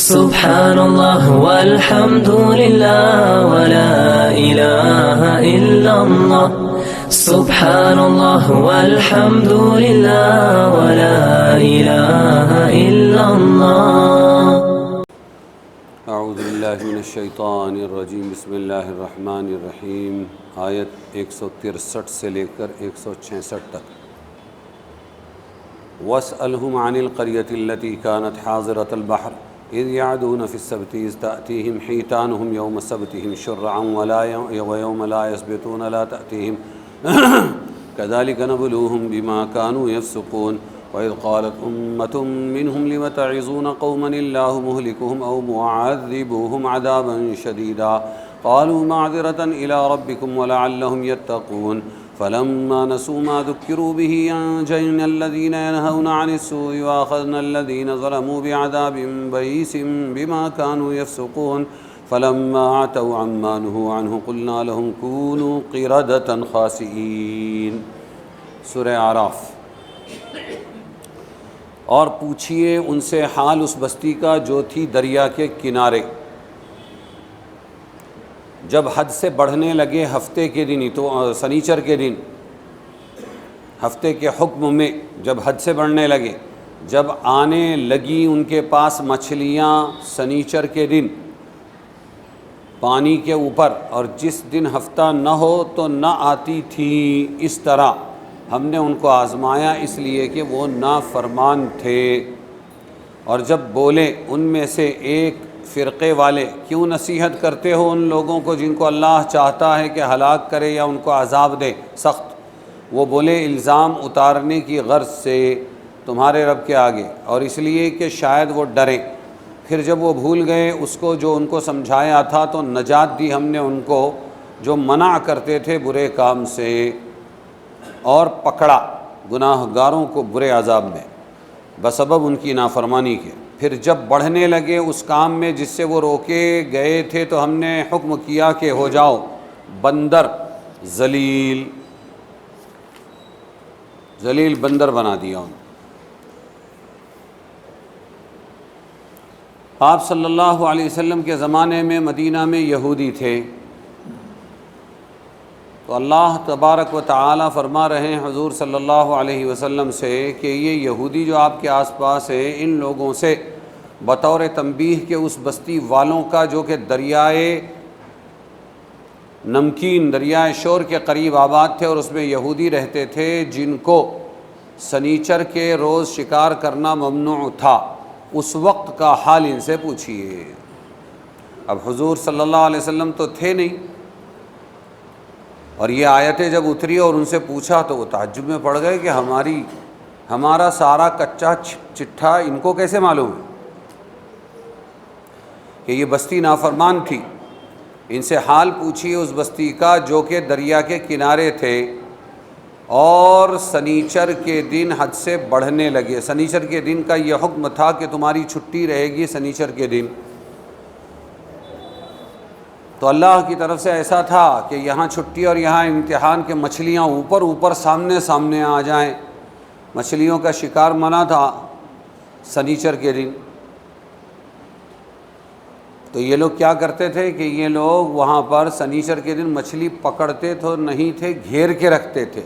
سبحان اللہ والحمد للہ ولا الہ الا اللہ سبحان اللہ والحمد للہ ولا الہ الا اللہ۔ اعوذ باللہ من الشیطان الرجیم، بسم اللہ الرحمن الرحیم۔ آیت 163 سے لے کر 166 تک۔ وَاسْأَلْهُمْ عَنِ الْقَرْيَةِ الَّتِي كَانَتْ حَاضِرَةَ الْبَحْرِ إِذْ يَعْدُونَ فِي السَّبْتِ إِذْ تَأْتِيهِمْ حِيتَانُهُمْ يَوْمَ سَبْتِهِمْ شُرَّعًا وَيَوْمَ لَا يَسْبِتُونَ لَا تَأْتِيهِمْ كَذَلِكَ نَبْلُوهُمْ بِمَا كَانُوا يَفْسُقُونَ وَإِذْ قَالَتْ أُمَّةٌ مِّنْهُمْ لِمَ تَعِظُونَ قَوْمًا اللَّهُ مُهْلِكُهُمْ أَوْ مُعَذِّبُوهُمْ عَذَابًا شَدِيدًا قَالُوا مَعْذِرَةً إِلَىٰ رَبِّكُمْ وَلَعَلَّهُمْ يَتَّقُونَ فَلَمَّا نَسُوا مَا ذُكِّرُوا بِهِ أَنجَيْنَا الَّذِينَ يَنْهَوْنَ عَنِ السُّوءِ وَأَخَذْنَا الَّذِينَ ظَلَمُوا بِعَذَابٍ بَئِيسٍ بِمَا كَانُوا يَفْسُقُونَ فَلَمَّا عَتَوْا عَمَّا نُهُوا عَنْهُ قُلْنَا لَهُمْ كُونُوا قِرَدَةً خَاسِئِينَ۔ سورہ اعراف۔ اور پوچھئے ان سے حال اس بستی کا جو تھی دریا کے کنارے، جب حد سے بڑھنے لگے ہفتے کے دن، تو سنیچر کے دن، ہفتے کے حکم میں جب حد سے بڑھنے لگے، جب آنے لگی ان کے پاس مچھلیاں سنیچر کے دن پانی کے اوپر، اور جس دن ہفتہ نہ ہو تو نہ آتی تھی، اس طرح ہم نے ان کو آزمایا اس لیے کہ وہ نافرمان تھے۔ اور جب بولے ان میں سے ایک فرقے والے، کیوں نصیحت کرتے ہو ان لوگوں کو جن کو اللہ چاہتا ہے کہ ہلاک کرے یا ان کو عذاب دے سخت؟ وہ بولے الزام اتارنے کی غرض سے تمہارے رب کے آگے، اور اس لیے کہ شاید وہ ڈریں۔ پھر جب وہ بھول گئے اس کو جو ان کو سمجھایا تھا، تو نجات دی ہم نے ان کو جو منع کرتے تھے برے کام سے، اور پکڑا گناہ گاروں کو برے عذاب میں بسبب ان کی نافرمانی کے۔ پھر جب بڑھنے لگے اس کام میں جس سے وہ روکے گئے تھے، تو ہم نے حکم کیا کہ ہو جاؤ بندر، ذلیل بندر بنا دیا ان۔ آپ صلی اللہ علیہ وسلم کے زمانے میں مدینہ میں یہودی تھے، تو اللہ تبارک و تعالی فرما رہے ہیں حضور صلی اللہ علیہ وسلم سے کہ یہ یہودی جو آپ کے آس پاس ہے، ان لوگوں سے بطور تنبیہ کے اس بستی والوں کا جو کہ دریائے نمکین، دریائے شور کے قریب آباد تھے، اور اس میں یہودی رہتے تھے جن کو سنیچر کے روز شکار کرنا ممنوع تھا، اس وقت کا حال ان سے پوچھیے۔ اب حضور صلی اللہ علیہ وسلم تو تھے نہیں، اور یہ آیتیں جب اتری اور ان سے پوچھا تو وہ تعجب میں پڑ گئے کہ ہمارا سارا کچا چٹھا ان کو کیسے معلوم ہے کہ یہ بستی نافرمان تھی۔ ان سے حال پوچھیے اس بستی کا جو کہ دریا کے کنارے تھے اور سنیچر کے دن حد سے بڑھنے لگے۔ سنیچر کے دن کا یہ حکم تھا کہ تمہاری چھٹی رہے گی سنیچر کے دن، تو اللہ کی طرف سے ایسا تھا کہ یہاں چھٹی اور یہاں امتحان کے مچھلیاں اوپر سامنے آ جائیں۔ مچھلیوں کا شکار منع تھا سنیچر کے دن، تو یہ لوگ کیا کرتے تھے کہ یہ لوگ وہاں پر سنیچر کے دن مچھلی پکڑتے تو نہیں تھے، گھیر کے رکھتے تھے،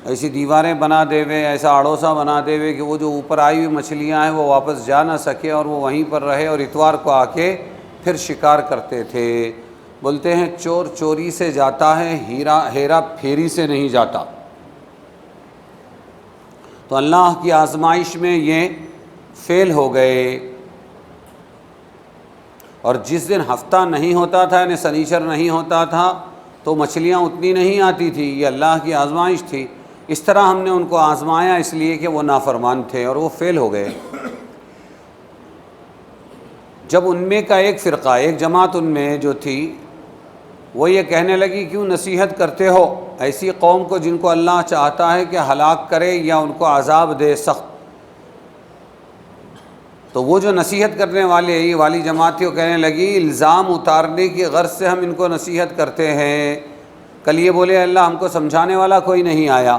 ایسی دیواریں بنا دے ہوئے، ایسا اڑوسا بنا دے ہوئے کہ وہ جو اوپر آئی ہوئی مچھلیاں ہیں وہ واپس جا نہ سکے اور وہ وہیں پر رہے، اور اتوار کو آ کے پھر شکار کرتے تھے۔ بولتے ہیں چور چوری سے جاتا ہے، ہیرا پھیری سے نہیں جاتا۔ تو اللہ کی آزمائش میں یہ فیل ہو گئے، اور جس دن ہفتہ نہیں ہوتا تھا، یعنی سنیچر نہیں ہوتا تھا، تو مچھلیاں اتنی نہیں آتی تھی۔ یہ اللہ کی آزمائش تھی۔ اس طرح ہم نے ان کو آزمایا اس لیے کہ وہ نافرمان تھے اور وہ فیل ہو گئے۔ جب ان میں کا ایک فرقہ، ایک جماعت ان میں جو تھی، وہ یہ کہنے لگی کیوں نصیحت کرتے ہو ایسی قوم کو جن کو اللہ چاہتا ہے کہ ہلاک کرے یا ان کو عذاب دے سخت؟ تو وہ جو نصیحت کرنے والے یہ والی جماعت تھی، وہ کہنے لگی الزام اتارنے کی غرض سے ہم ان کو نصیحت کرتے ہیں۔ کل یہ بولے اللہ ہم کو سمجھانے والا کوئی نہیں آیا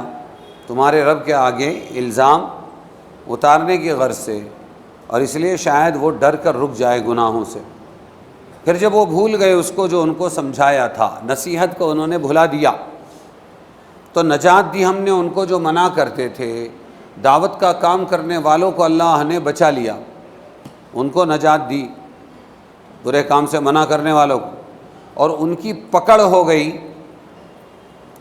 تمہارے رب کے آگے الزام اتارنے کی غرض سے، اور اس لیے شاید وہ ڈر کر رک جائے گناہوں سے۔ پھر جب وہ بھول گئے اس کو جو ان کو سمجھایا تھا، نصیحت کو انہوں نے بھلا دیا، تو نجات دی ہم نے ان کو جو منع کرتے تھے، دعوت کا کام کرنے والوں کو اللہ نے بچا لیا، ان کو نجات دی، برے کام سے منع کرنے والوں کو، اور ان کی پکڑ ہو گئی،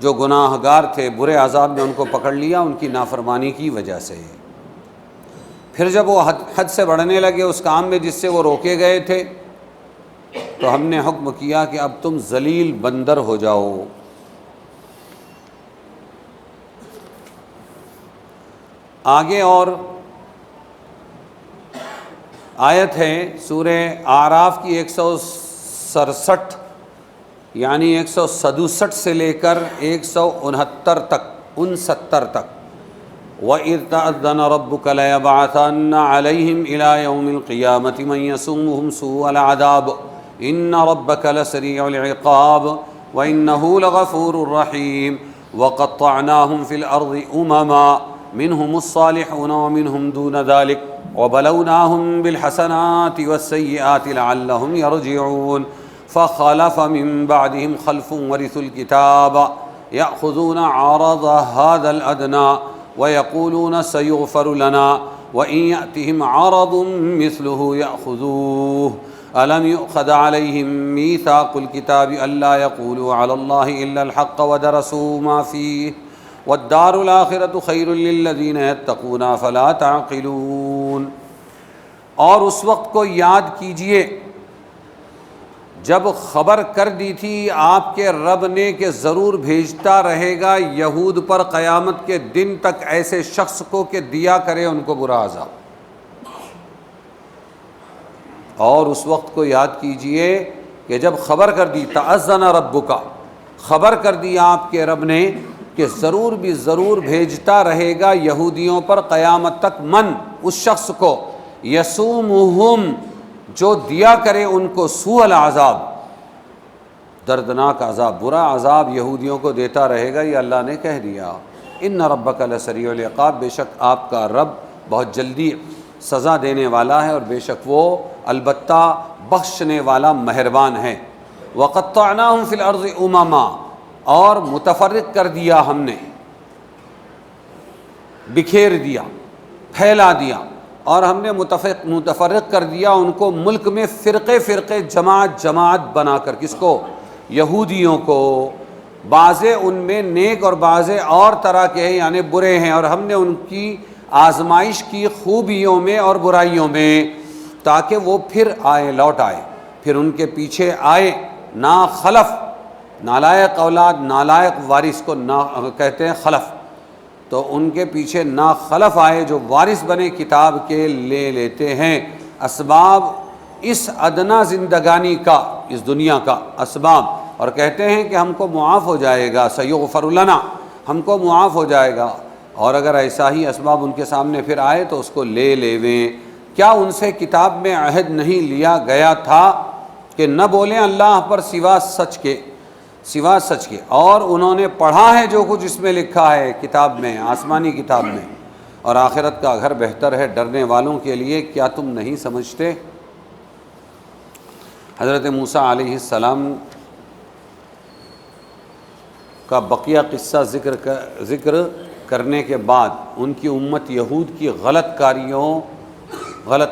جو گناہ گار تھے برے عذاب نے ان کو پکڑ لیا ان کی نافرمانی کی وجہ سے۔ پھر جب وہ حد سے بڑھنے لگے اس کام میں جس سے وہ روکے گئے تھے، تو ہم نے حکم کیا کہ اب تم ذلیل بندر ہو جاؤ۔ آگے اور آیت ہے سورہ اعراف کی 167 یعنی 167 سے لے کر 169 تک 69 تک۔ وَإِذْ تَأَذَّنَ رَبُّكَ لَيَبْعَثَنَّ عَلَيْهِمْ إِلَى يَوْمِ الْقِيَامَةِ مَنْ يَسُومُهُمْ سُوءَ الْعَذَابِ إِنَّ رَبَّكَ لَسَرِيعُ الْعِقَابِ وَإِنَّهُ لَغَفُورٌ رَحِيمٌ وَقَطَّعْنَاهُمْ فِي الْأَرْضِ أُمَمًا منهم الصالحون ومنهم دون ذلك وبلوناهم بالحسنات والسيئات لعلهم يرجعون فخلف من بعدهم خلف ورثوا الكتاب يأخذون عرض هذا الأدنى ويقولون سيغفر لنا وإن يأتهم عرض مثله يأخذوه ألم يؤخذ عليهم ميثاق الكتاب ألا يقولوا على الله إلا الحق ودرسوا ما فيه والدار الآخرة خیر للذین یتقون فلا تعقلون۔ اور اس وقت کو یاد کیجئے جب خبر کر دی تھی آپ کے رب نے کہ ضرور بھیجتا رہے گا یہود پر قیامت کے دن تک ایسے شخص کو کہ دیا کرے ان کو برا عذاب۔ اور اس وقت کو یاد کیجئے کہ جب خبر کر دی، تأذن ربک، خبر کر دی آپ کے رب نے کہ ضرور بھی ضرور بھیجتا رہے گا یہودیوں پر قیامت تک، من، اس شخص کو، یسومہم، جو دیا کرے ان کو، سوء العذاب، دردناک عذاب، برا عذاب یہودیوں کو دیتا رہے گا، یہ اللہ نے کہہ دیا۔ ان ربک لسریع العقاب، بے شک آپ کا رب بہت جلدی سزا دینے والا ہے اور بے شک وہ البتہ بخشنے والا مہربان ہے۔ وقطعناہم فی الارض امما، اور متفرق کر دیا ہم نے، بکھیر دیا، پھیلا دیا، اور ہم نے متفرق کر دیا ان کو ملک میں فرقے فرقے، جماعت جماعت بنا کر۔ کس کو؟ یہودیوں کو۔ بعضے ان میں نیک اور بعضے اور طرح کے ہیں یعنی برے ہیں، اور ہم نے ان کی آزمائش کی خوبیوں میں اور برائیوں میں تاکہ وہ پھر آئے، لوٹ آئے، پھر ان کے پیچھے آئے نا خلف، نالائق اولاد، نالائق وارث کو کہتے ہیں خلف، تو ان کے پیچھے نا خلف آئے جو وارث بنے کتاب کے، لے لیتے ہیں اسباب اس ادنا زندگانی کا، اس دنیا کا اسباب، اور کہتے ہیں کہ ہم کو معاف ہو جائے گا، سیغفر لنا، ہم کو معاف ہو جائے گا، اور اگر ایسا ہی اسباب ان کے سامنے پھر آئے تو اس کو لے لیویں۔ کیا ان سے کتاب میں عہد نہیں لیا گیا تھا کہ نہ بولیں اللہ پر سوا سچ کے، سوا سچ کے؟ اور انہوں نے پڑھا ہے جو کچھ اس میں لکھا ہے کتاب میں، آسمانی کتاب میں، اور آخرت کا گھر بہتر ہے ڈرنے والوں کے لیے، کیا تم نہیں سمجھتے؟ حضرت موسیٰ علیہ السلام کا بقیہ قصہ ذکر کرنے کے بعد ان کی امت یہود کی غلط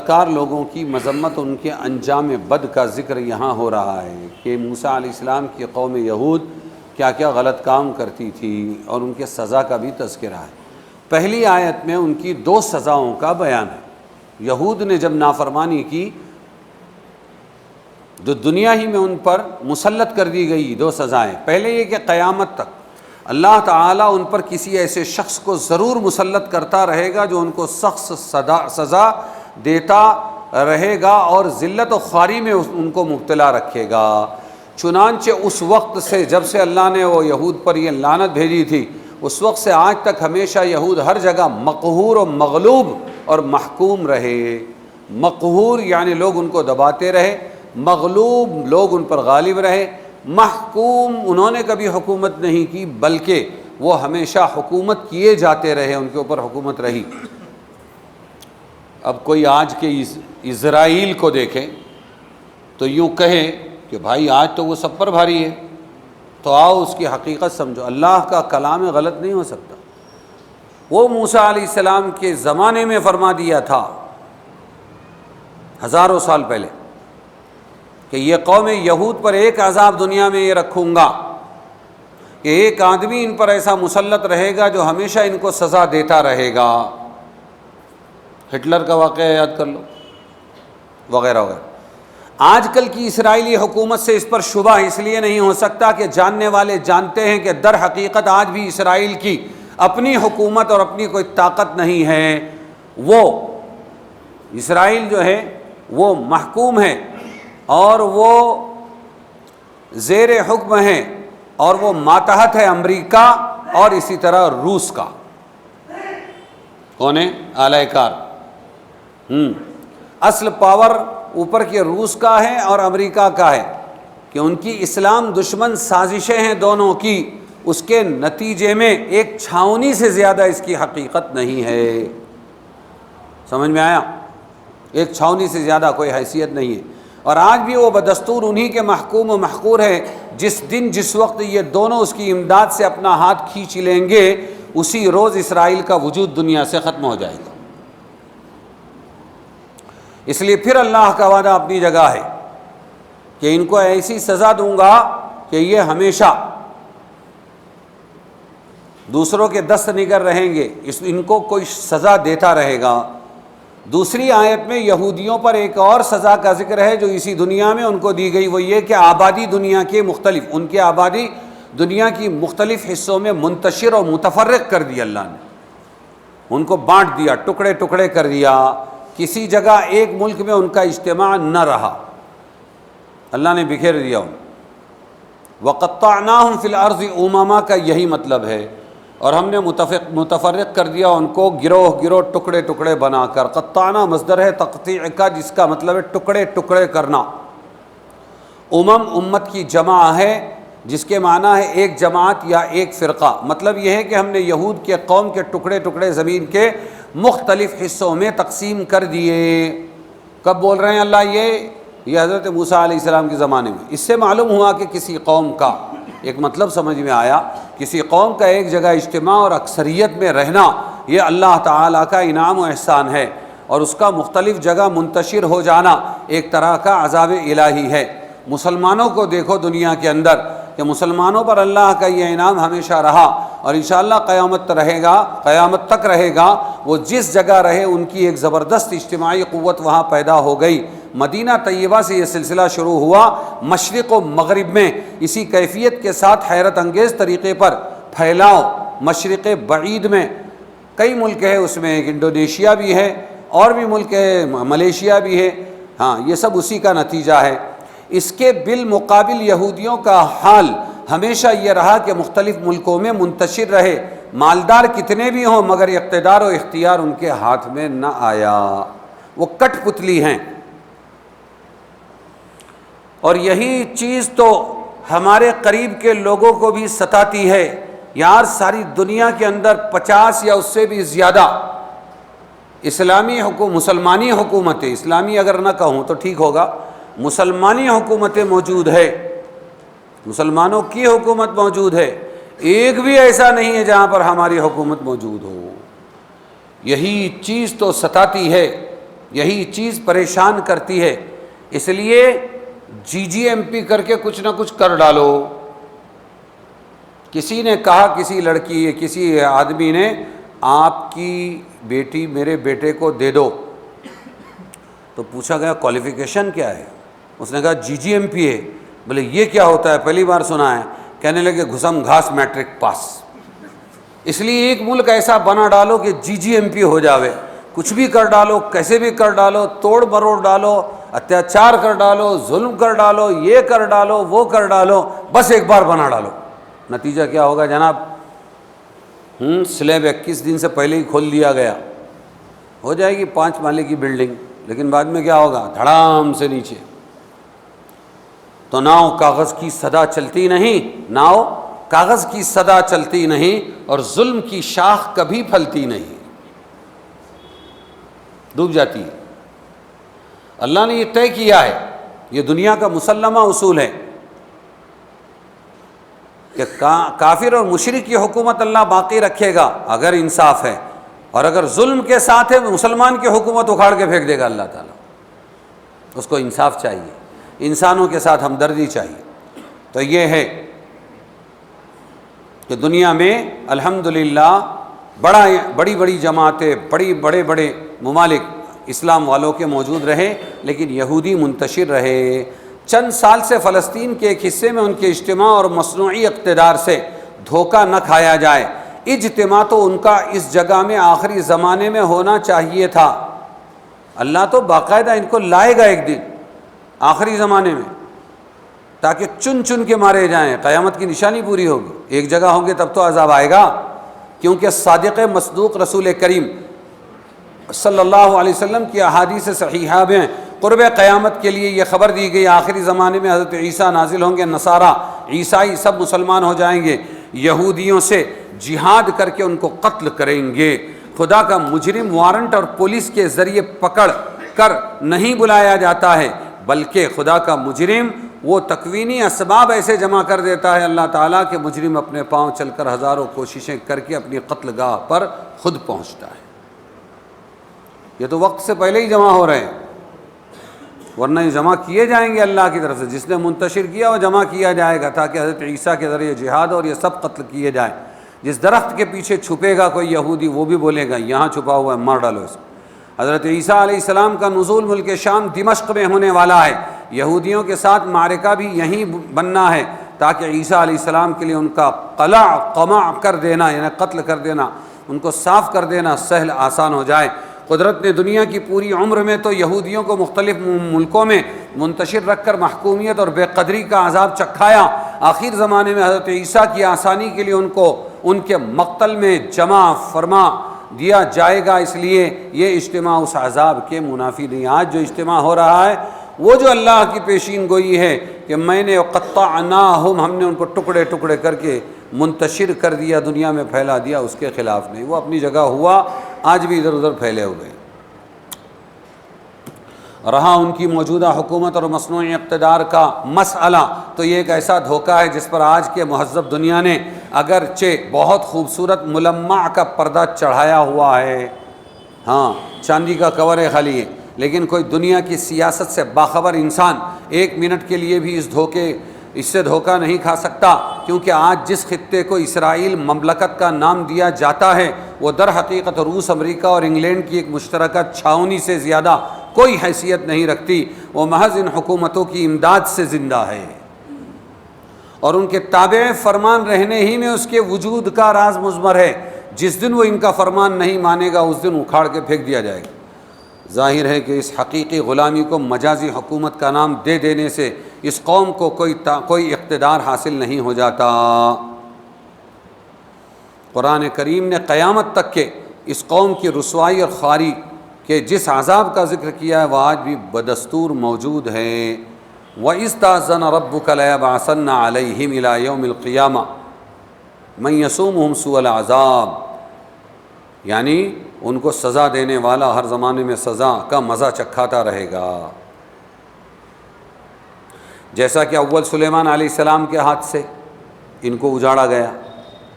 کار لوگوں کی مذمت، ان کے انجام بد کا ذکر یہاں ہو رہا ہے کہ موسیٰ علیہ السلام کی قوم یہود کیا کیا غلط کام کرتی تھی، اور ان کے سزا کا بھی تذکرہ ہے۔ پہلی آیت میں ان کی 2 سزاؤں کا بیان ہے۔ یہود نے جب نافرمانی کی جو دنیا ہی میں ان پر مسلط کر دی گئی 2 سزائیں، پہلے یہ کہ قیامت تک اللہ تعالیٰ ان پر کسی ایسے شخص کو ضرور مسلط کرتا رہے گا جو ان کو سخت سزا دیتا رہے گا اور ذلت و خواری میں ان کو مبتلا رکھے گا۔ چنانچہ اس وقت سے، جب سے اللہ نے وہ یہود پر یہ لعنت بھیجی تھی، اس وقت سے آج تک ہمیشہ یہود ہر جگہ مقہور و مغلوب اور محکوم رہے۔ مقہور یعنی لوگ ان کو دباتے رہے، مغلوب لوگ ان پر غالب رہے، محکوم انہوں نے کبھی حکومت نہیں کی بلکہ وہ ہمیشہ حکومت کیے جاتے رہے، ان کے اوپر حکومت رہی۔ اب کوئی آج کے اسرائیل کو دیکھے تو یوں کہے کہ بھائی آج تو وہ سب پر بھاری ہے، تو آؤ اس کی حقیقت سمجھو، اللہ کا کلام غلط نہیں ہو سکتا۔ وہ موسیٰ علیہ السلام کے زمانے میں فرما دیا تھا ہزاروں سال پہلے کہ یہ قوم یہود پر ایک عذاب دنیا میں یہ رکھوں گا کہ ایک آدمی ان پر ایسا مسلط رہے گا جو ہمیشہ ان کو سزا دیتا رہے گا۔ ہٹلر کا واقعہ یاد کر لو، وغیرہ وغیرہ۔ آج کل کی اسرائیلی حکومت سے اس پر شبہ اس لیے نہیں ہو سکتا کہ جاننے والے جانتے ہیں کہ در حقیقت آج بھی اسرائیل کی اپنی حکومت اور اپنی کوئی طاقت نہیں ہے۔ وہ اسرائیل جو ہے وہ محکوم ہے اور وہ زیر حکم ہے اور وہ ماتحت ہے امریکہ اور اسی طرح روس کا۔ کون ہے؟ اعلی کار۔ اصل پاور اوپر کے روس کا ہے اور امریکہ کا ہے کہ ان کی اسلام دشمن سازشیں ہیں دونوں کی، اس کے نتیجے میں ایک چھاؤنی سے زیادہ اس کی حقیقت نہیں ہے۔ سمجھ میں آیا؟ ایک چھاؤنی سے زیادہ کوئی حیثیت نہیں ہے، اور آج بھی وہ بدستور انہی کے محکوم و محقور ہے۔ جس دن جس وقت یہ دونوں اس کی امداد سے اپنا ہاتھ کھینچ لیں گے، اسی روز اسرائیل کا وجود دنیا سے ختم ہو جائے گا۔ اس لیے پھر اللہ کا وعدہ اپنی جگہ ہے کہ ان کو ایسی سزا دوں گا کہ یہ ہمیشہ دوسروں کے دست نگر رہیں گے، ان کو کوئی سزا دیتا رہے گا۔ دوسری آیت میں یہودیوں پر ایک اور سزا کا ذکر ہے جو اسی دنیا میں ان کو دی گئی، وہ یہ کہ آبادی دنیا کے مختلف، ان کی آبادی دنیا کی مختلف حصوں میں منتشر اور متفرق کر دی اللہ نے، ان کو بانٹ دیا، ٹکڑے ٹکڑے کر دیا، کسی جگہ ایک ملک میں ان کا اجتماع نہ رہا، اللہ نے بکھیر دیا ان۔ وَقَطَّعْنَاهُمْ فِي الْأَرْضِ أُمَمًا کا یہی مطلب ہے، اور ہم نے متفرق کر دیا ان کو گروہ گروہ، ٹکڑے ٹکڑے بنا کر۔ قطعنا مصدر ہے تقطیع کا، جس کا مطلب ہے ٹکڑے ٹکڑے کرنا۔ امت کی جمع ہے جس کے معنی ہے ایک جماعت یا ایک فرقہ۔ مطلب یہ ہے کہ ہم نے یہود کے قوم کے ٹکڑے ٹکڑے زمین کے مختلف حصوں میں تقسیم کر دیے۔ کب بول رہے ہیں اللہ یہ حضرت موسیٰ علیہ السلام کے زمانے میں۔ اس سے معلوم ہوا کہ کسی قوم کا ایک مطلب سمجھ میں آیا، کسی قوم کا ایک جگہ اجتماع اور اکثریت میں رہنا یہ اللہ تعالیٰ کا انعام و احسان ہے، اور اس کا مختلف جگہ منتشر ہو جانا ایک طرح کا عذاب الہی ہے۔ مسلمانوں کو دیکھو دنیا کے اندر کہ مسلمانوں پر اللہ کا یہ انعام ہمیشہ رہا، اور انشاءاللہ قیامت تک رہے گا۔ وہ جس جگہ رہے ان کی ایک زبردست اجتماعی قوت وہاں پیدا ہو گئی۔ مدینہ طیبہ سے یہ سلسلہ شروع ہوا، مشرق و مغرب میں اسی کیفیت کے ساتھ حیرت انگیز طریقے پر پھیلاؤ۔ مشرق بعید میں کئی ملک ہے، اس میں ایک انڈونیشیا بھی ہے اور بھی ملک ہے، ملیشیا بھی ہے، ہاں یہ سب اسی کا نتیجہ ہے۔ اس کے بالمقابل یہودیوں کا حال ہمیشہ یہ رہا کہ مختلف ملکوں میں منتشر رہے، مالدار کتنے بھی ہوں مگر اقتدار و اختیار ان کے ہاتھ میں نہ آیا، وہ کٹ پتلی ہیں۔ اور یہی چیز تو ہمارے قریب کے لوگوں کو بھی ستاتی ہے۔ یار ساری دنیا کے اندر 50 یا اس سے بھی زیادہ مسلمانی حکومتیں، اسلامی اگر نہ کہوں تو ٹھیک ہوگا، مسلمانی حکومتیں موجود ہے، مسلمانوں کی حکومت موجود ہے، ایک بھی ایسا نہیں ہے جہاں پر ہماری حکومت موجود ہو۔ یہی چیز تو ستاتی ہے، یہی چیز پریشان کرتی ہے۔ اس لیے جی ایم پی کر کے کچھ نہ کچھ کر ڈالو۔ کسی نے کہا، کسی آدمی نے، آپ کی بیٹی میرے بیٹے کو دے دو، تو پوچھا گیا کوالیفیکیشن کیا ہے؟ اس نے کہا جی ایم پی ہے۔ بولے یہ کیا ہوتا ہے؟ پہلی بار سنا ہے۔ کہنے لگے گھسم گھاس میٹرک پاس۔ اس لیے ایک ملک ایسا بنا ڈالو کہ جی ایم پی ہو جاوے، کچھ بھی کر ڈالو، کیسے بھی کر ڈالو، توڑ مروڑ ڈالو، اتیاچار کر ڈالو، ظلم کر ڈالو، یہ کر ڈالو، وہ کر ڈالو، بس ایک بار بنا ڈالو۔ نتیجہ کیا ہوگا جناب؟ سلیب 21 دن سے پہلے ہی کھول دیا گیا، ہو جائے گی 5 مالے کی بلڈنگ، لیکن بعد میں کیا ہوگا؟ دھڑام سے نیچے۔ تو ناؤ کاغذ کی صدا چلتی نہیں، ناؤ کاغذ کی صدا چلتی نہیں، اور ظلم کی شاخ کبھی پھلتی نہیں۔ ڈوب جاتی ہے۔ اللہ نے یہ طے کیا ہے، یہ دنیا کا مسلمہ اصول ہے کہ کافر اور مشرک کی حکومت اللہ باقی رکھے گا اگر انصاف ہے، اور اگر ظلم کے ساتھ ہے مسلمان کی حکومت اکھاڑ کے پھینک دے گا اللہ تعالیٰ۔ اس کو انصاف چاہیے، انسانوں کے ساتھ ہمدردی چاہیے۔ تو یہ ہے کہ دنیا میں الحمدللہ بڑی بڑی جماعتیں، بڑے بڑے ممالک اسلام والوں کے موجود رہے، لیکن یہودی منتشر رہے۔ چند سال سے فلسطین کے ایک حصے میں ان کے اجتماع اور مصنوعی اقتدار سے دھوکہ نہ کھایا جائے۔ اجتماع تو ان کا اس جگہ میں آخری زمانے میں ہونا چاہیے تھا۔ اللہ تو باقاعدہ ان کو لائے گا ایک دن آخری زمانے میں، تاکہ چن چن کے مارے جائیں، قیامت کی نشانی پوری ہوگی۔ ایک جگہ ہوں گے تب تو عذاب آئے گا، کیونکہ صادق مصدوق رسول کریم صلی اللہ علیہ وسلم کی احادیث صحیحہ میں قرب قیامت کے لیے یہ خبر دی گئی، آخری زمانے میں حضرت عیسیٰ نازل ہوں گے، نصارہ عیسائی سب مسلمان ہو جائیں گے، یہودیوں سے جہاد کر کے ان کو قتل کریں گے۔ خدا کا مجرم وارنٹ اور پولیس کے ذریعے پکڑ کر نہیں بلایا جاتا ہے، بلکہ خدا کا مجرم وہ تکوینی اسباب ایسے جمع کر دیتا ہے اللہ تعالیٰ کہ مجرم اپنے پاؤں چل کر ہزاروں کوششیں کر کے اپنی قتل گاہ پر خود پہنچتا ہے۔ یہ تو وقت سے پہلے ہی جمع ہو رہے ہیں، ورنہ یہ جمع کیے جائیں گے اللہ کی طرف سے، جس نے منتشر کیا وہ جمع کیا جائے گا تاکہ حضرت عیسیٰ کے ذریعے جہاد اور یہ سب قتل کیے جائیں۔ جس درخت کے پیچھے چھپے گا کوئی یہودی وہ بھی بولے گا یہاں چھپا ہوا ہے، مار ڈالو اس کو۔ حضرت عیسیٰ علیہ السلام کا نزول ملک شام دمشق میں ہونے والا ہے، یہودیوں کے ساتھ معرکہ بھی یہیں بننا ہے تاکہ عیسیٰ علیہ السلام کے لیے ان کا قمع کر دینا، یعنی قتل کر دینا، ان کو صاف کر دینا سہل آسان ہو جائے۔ قدرت نے دنیا کی پوری عمر میں تو یہودیوں کو مختلف ملکوں میں منتشر رکھ کر محکومیت اور بے قدری کا عذاب چکھایا، آخر زمانے میں حضرت عیسیٰ کی آسانی کے لیے ان کو ان کے مقتل میں جمع فرما دیا جائے گا، اس لیے یہ اجتماع اس عذاب کے منافی نہیں۔ آج جو اجتماع ہو رہا ہے وہ جو اللہ کی پیشین گوئی ہے کہ میں نے قطعناہم، ہم نے ان کو ٹکڑے ٹکڑے کر کے منتشر کر دیا، دنیا میں پھیلا دیا، اس کے خلاف نہیں، وہ اپنی جگہ ہوا، آج بھی ادھر ادھر پھیلے ہوئے رہا۔ ان کی موجودہ حکومت اور مصنوعی اقتدار کا مسئلہ تو یہ ایک ایسا دھوکہ ہے جس پر آج کے مہذب دنیا نے اگرچہ بہت خوبصورت ملمع کا پردہ چڑھایا ہوا ہے، ہاں چاندی کا کور ہے خالی ہے، لیکن کوئی دنیا کی سیاست سے باخبر انسان ایک منٹ کے لیے بھی اس سے دھوکہ نہیں کھا سکتا، کیونکہ آج جس خطے کو اسرائیل مملکت کا نام دیا جاتا ہے وہ در حقیقت روس، امریکہ اور انگلینڈ کی ایک مشترکہ چھاؤنی سے زیادہ کوئی حیثیت نہیں رکھتی، وہ محض ان حکومتوں کی امداد سے زندہ ہے، اور ان کے تابع فرمان رہنے ہی میں اس کے وجود کا راز مضمر ہے۔ جس دن وہ ان کا فرمان نہیں مانے گا اس دن اکھاڑ کے پھینک دیا جائے گا۔ ظاہر ہے کہ اس حقیقی غلامی کو مجازی حکومت کا نام دے دینے سے اس قوم کو کوئی اقتدار حاصل نہیں ہو جاتا۔ قرآن کریم نے قیامت تک کے اس قوم کی رسوائی اور خواری کے جس عذاب کا ذکر کیا ہے وہ آج بھی بدستور موجود ہے۔ وَإِذْ تَأْذَنَ رَبُّكَ لَيَبْعَثَنَّ عَلَيْهِمْ إِلَى يَوْمِ الْقِيَامَةِ مَن يَسُومُهُمْ سُوءَ الْعَذَابِ، یعنی ان کو سزا دینے والا ہر زمانے میں سزا کا مزہ چکھاتا رہے گا۔ جیسا کہ اول سلیمان علیہ السلام کے ہاتھ سے ان کو اجاڑا گیا،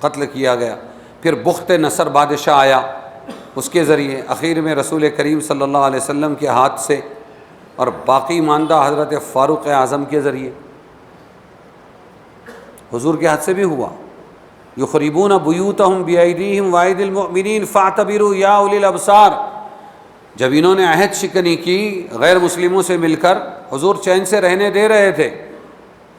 قتل کیا گیا، پھر بخت نصر بادشاہ آیا، اس کے ذریعے اخیر میں رسول کریم صلی اللہ علیہ وسلم کے ہاتھ سے، اور باقی ماندہ حضرت فاروق اعظم کے ذریعے، حضور کے ہاتھ سے بھی ہوا۔ یخربون بیوتہم بایدیہم وایدی المؤمنین فاعتبروا یا اولی الابصار، جب انہوں نے عہد شکنی کی غیر مسلموں سے مل کر، حضور چین سے رہنے دے رہے تھے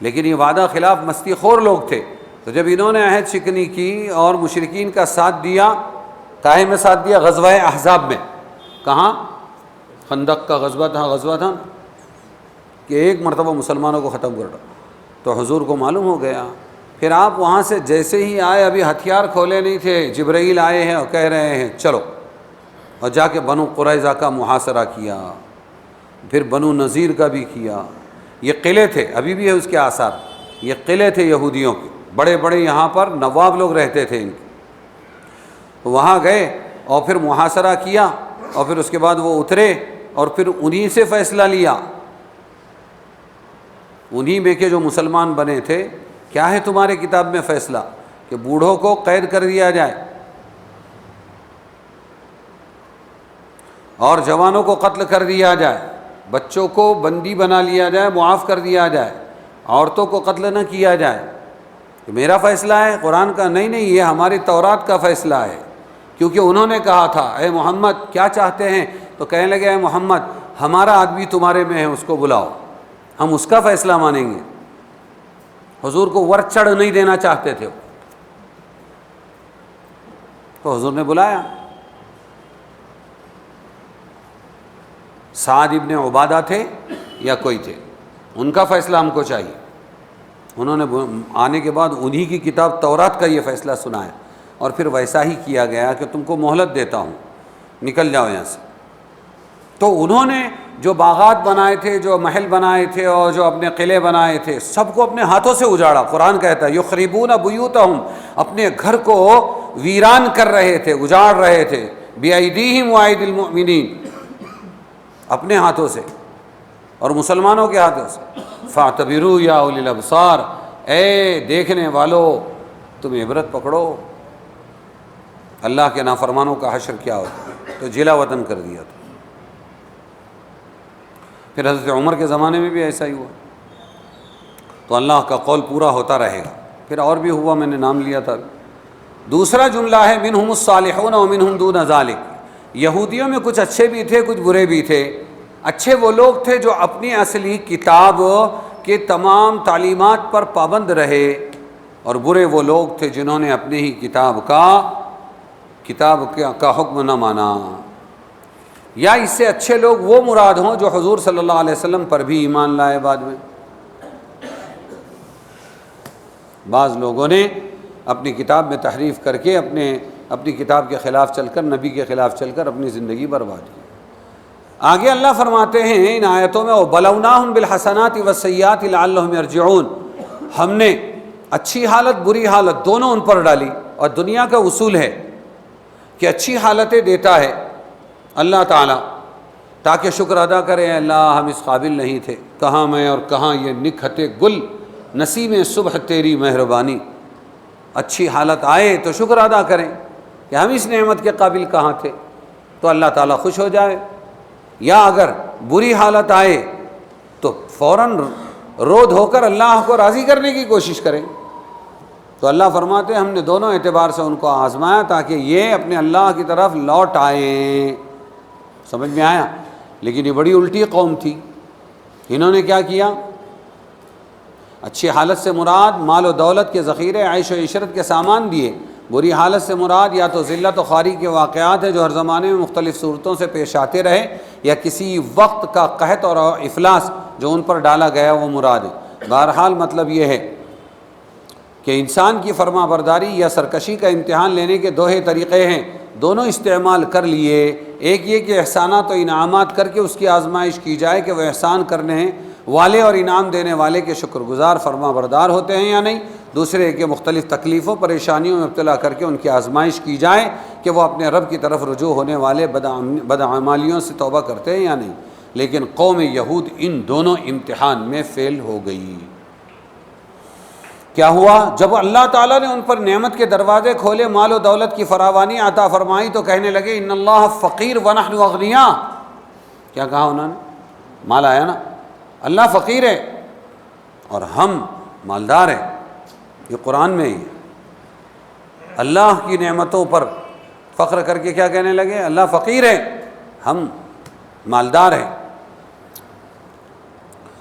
لیکن یہ وعدہ خلاف مستی خور لوگ تھے، تو جب انہوں نے عہد شکنی کی اور مشرکین کا ساتھ دیا، کاہے میں ساتھ دیا؟ غزوہ احزاب میں۔ کہاں؟ خندق کا غزوہ تھا کہ ایک مرتبہ مسلمانوں کو ختم کر ڈالا، تو حضور کو معلوم ہو گیا۔ پھر آپ وہاں سے جیسے ہی آئے، ابھی ہتھیار کھولے نہیں تھے، جبرائیل آئے ہیں اور کہہ رہے ہیں چلو، اور جا کے بنو قریظہ کا محاصرہ کیا، پھر بنو نذیر کا بھی کیا۔ یہ قلعے تھے، ابھی بھی ہے اس کے آثار، یہ قلعے تھے یہودیوں کے، بڑے بڑے یہاں پر نواب لوگ رہتے تھے ان کے، وہاں گئے اور پھر محاصرہ کیا، اور پھر اس کے بعد وہ اترے اور پھر انہی سے فیصلہ لیا، انہی میں کے جو مسلمان بنے تھے، کیا ہے تمہارے کتاب میں فیصلہ کہ بوڑھوں کو قید کر دیا جائے اور جوانوں کو قتل کر دیا جائے، بچوں کو بندی بنا لیا جائے، معاف کر دیا جائے، عورتوں کو قتل نہ کیا جائے؟ یہ میرا فیصلہ ہے قرآن کا؟ نہیں، یہ ہماری تورات کا فیصلہ ہے، کیونکہ انہوں نے کہا تھا اے محمد کیا چاہتے ہیں، تو کہنے لگے اے محمد ہمارا آدمی تمہارے میں ہے، اس کو بلاؤ، ہم اس کا فیصلہ مانیں گے۔ حضور کو ور چڑھ نہیں دینا چاہتے تھے، تو حضور نے بلایا۔ سعد ابن عبادہ تھے یا کوئی تھے، ان کا فیصلہ ہم کو چاہیے۔ انہوں نے آنے کے بعد انہی کی کتاب تورات کا یہ فیصلہ سنایا، اور پھر ویسا ہی کیا گیا کہ تم کو مہلت دیتا ہوں، نکل جاؤ یہاں سے۔ تو انہوں نے جو باغات بنائے تھے، جو محل بنائے تھے اور جو اپنے قلعے بنائے تھے، سب کو اپنے ہاتھوں سے اجاڑا۔ قرآن کہتا ہے یخربون بیوتہم، اپنے گھر کو ویران کر رہے تھے، اجاڑ رہے تھے، بِأَيْدِيهِمْ وَأَيْدِي الْمُؤْمِنِينَ، اپنے ہاتھوں سے اور مسلمانوں کے ہاتھوں سے۔ فَاعْتَبِرُوا يَا أُولِي الْأَبْصَارِ، اے دیکھنے والو تم عبرت پکڑو۔ اللہ کے نافرمانوں کا حشر کیا ہوتا ہے، تو جلا وطن کر دیا تھا۔ پھر حضرت عمر کے زمانے میں بھی ایسا ہی ہوا، تو اللہ کا قول پورا ہوتا رہے گا۔ پھر اور بھی ہوا، میں نے نام لیا تھا۔ دوسرا جملہ ہے منہم الصالحون ومنہم دون ذالک، یہودیوں میں کچھ اچھے بھی تھے کچھ برے بھی تھے۔ اچھے وہ لوگ تھے جو اپنی اصلی کتاب کے تمام تعلیمات پر پابند رہے، اور برے وہ لوگ تھے جنہوں نے اپنی ہی کتاب کا حکم نہ مانا۔ یا اس سے اچھے لوگ وہ مراد ہوں جو حضور صلی اللہ علیہ وسلم پر بھی ایمان لائے بعد میں۔ بعض لوگوں نے اپنی کتاب میں تحریف کر کے اپنی کتاب کے خلاف چل کر، نبی کے خلاف چل کر اپنی زندگی برباد کی۔ آگے اللہ فرماتے ہیں ان آیتوں میں وَبَلَوْنَاهُمْ بِالْحَسَنَاتِ وَالسَّيِّئَاتِ لَعَلَّهُمْ يَرْجِعُونَ، ہم نے اچھی حالت بری حالت دونوں ان پر ڈالی، اور دنیا کا اصول ہے کہ اچھی حالتیں دیتا ہے اللہ تعالیٰ تاکہ شکر ادا کریں، اللہ ہم اس قابل نہیں تھے، کہاں میں اور کہاں یہ نکھت گل، نسیم صبح تیری مہربانی۔ اچھی حالت آئے تو شکر ادا کریں کہ ہم اس نعمت کے قابل کہاں تھے، تو اللہ تعالیٰ خوش ہو جائے۔ یا اگر بری حالت آئے تو فوراً رو دھو کر اللہ کو راضی کرنے کی کوشش کریں۔ تو اللہ فرماتے ہیں ہم نے دونوں اعتبار سے ان کو آزمایا تاکہ یہ اپنے اللہ کی طرف لوٹ آئیں۔ سمجھ میں آیا؟ لیکن یہ بڑی الٹی قوم تھی، انہوں نے کیا کیا؟ اچھی حالت سے مراد مال و دولت کے ذخیرے، عیش و عشرت کے سامان دیے۔ بری حالت سے مراد یا تو ذلت و خواری کے واقعات ہیں جو ہر زمانے میں مختلف صورتوں سے پیش آتے رہے، یا کسی وقت کا قحط اور افلاس جو ان پر ڈالا گیا وہ مراد ہے۔ بہرحال مطلب یہ ہے کہ انسان کی فرما برداری یا سرکشی کا امتحان لینے کے دو طریقے ہیں، دونوں استعمال کر لیے۔ ایک یہ کہ احسانات و انعامات کر کے اس کی آزمائش کی جائے کہ وہ احسان کرنے والے اور انعام دینے والے کے شکر گزار فرما بردار ہوتے ہیں یا نہیں۔ دوسرے کہ مختلف تکلیفوں پریشانیوں میں ابتلا کر کے ان کی آزمائش کی جائے کہ وہ اپنے رب کی طرف رجوع ہونے والے بدعمالیوں سے توبہ کرتے ہیں یا نہیں۔ لیکن قوم یہود ان دونوں امتحان میں فیل ہو گئی۔ کیا ہوا؟ جب اللہ تعالیٰ نے ان پر نعمت کے دروازے کھولے، مال و دولت کی فراوانی عطا فرمائی، تو کہنے لگے ان اللہ فقیر ونحن اغنیاء۔ کیا کہا انہوں نے؟ مال آیا نا، اللہ فقیر ہے اور ہم مالدار ہیں۔ یہ قرآن میں ہی اللہ کی نعمتوں پر فخر کر کے کیا کہنے لگے؟ اللہ فقیر ہے، ہم مالدار ہیں۔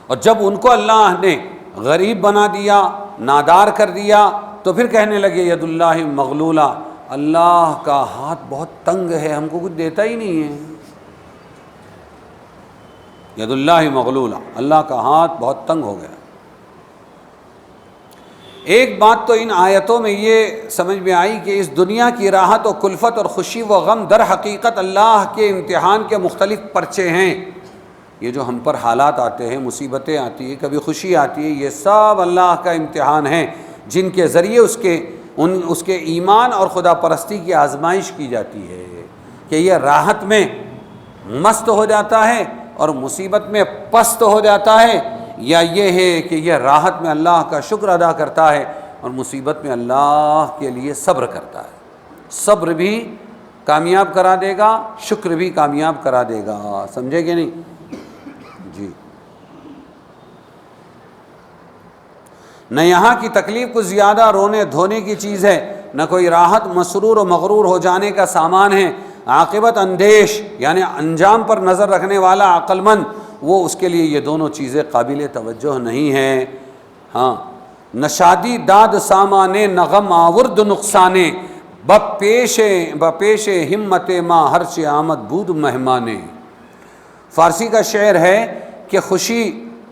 اور جب ان کو اللہ نے غریب بنا دیا، نادار کر دیا، تو پھر کہنے لگے ید اللہ مغلولہ، اللہ کا ہاتھ بہت تنگ ہے، ہم کو کچھ دیتا ہی نہیں ہے۔ ید اللہ مغلولہ، اللہ کا ہاتھ بہت تنگ ہو گیا۔ ایک بات تو ان آیتوں میں یہ سمجھ میں آئی کہ اس دنیا کی راحت و کلفت اور خوشی و غم در حقیقت اللہ کے امتحان کے مختلف پرچے ہیں۔ یہ جو ہم پر حالات آتے ہیں، مصیبتیں آتی ہیں، کبھی خوشی آتی ہے، یہ سب اللہ کا امتحان ہے جن کے ذریعے اس کے ایمان اور خدا پرستی کی آزمائش کی جاتی ہے کہ یہ راحت میں مست ہو جاتا ہے اور مصیبت میں پست ہو جاتا ہے، یا یہ ہے کہ یہ راحت میں اللہ کا شکر ادا کرتا ہے اور مصیبت میں اللہ کے لیے صبر کرتا ہے؟ صبر بھی کامیاب کرا دے گا، شکر بھی کامیاب کرا دے گا، سمجھے کہ نہیں؟ جی، نہ یہاں کی تکلیف کچھ زیادہ رونے دھونے کی چیز ہے، نہ کوئی راحت مسرور و مغرور ہو جانے کا سامان ہے۔ عاقبت اندیش یعنی انجام پر نظر رکھنے والا عقل مند، وہ اس کے لیے یہ دونوں چیزیں قابل توجہ نہیں ہیں۔ ہاں، نہ شادی داد سامانے، نہ غم آورد نقصانے، بپیش ہمت ماں ہرچ آمد بود مہمانے۔ فارسی کا شعر ہے کہ خوشی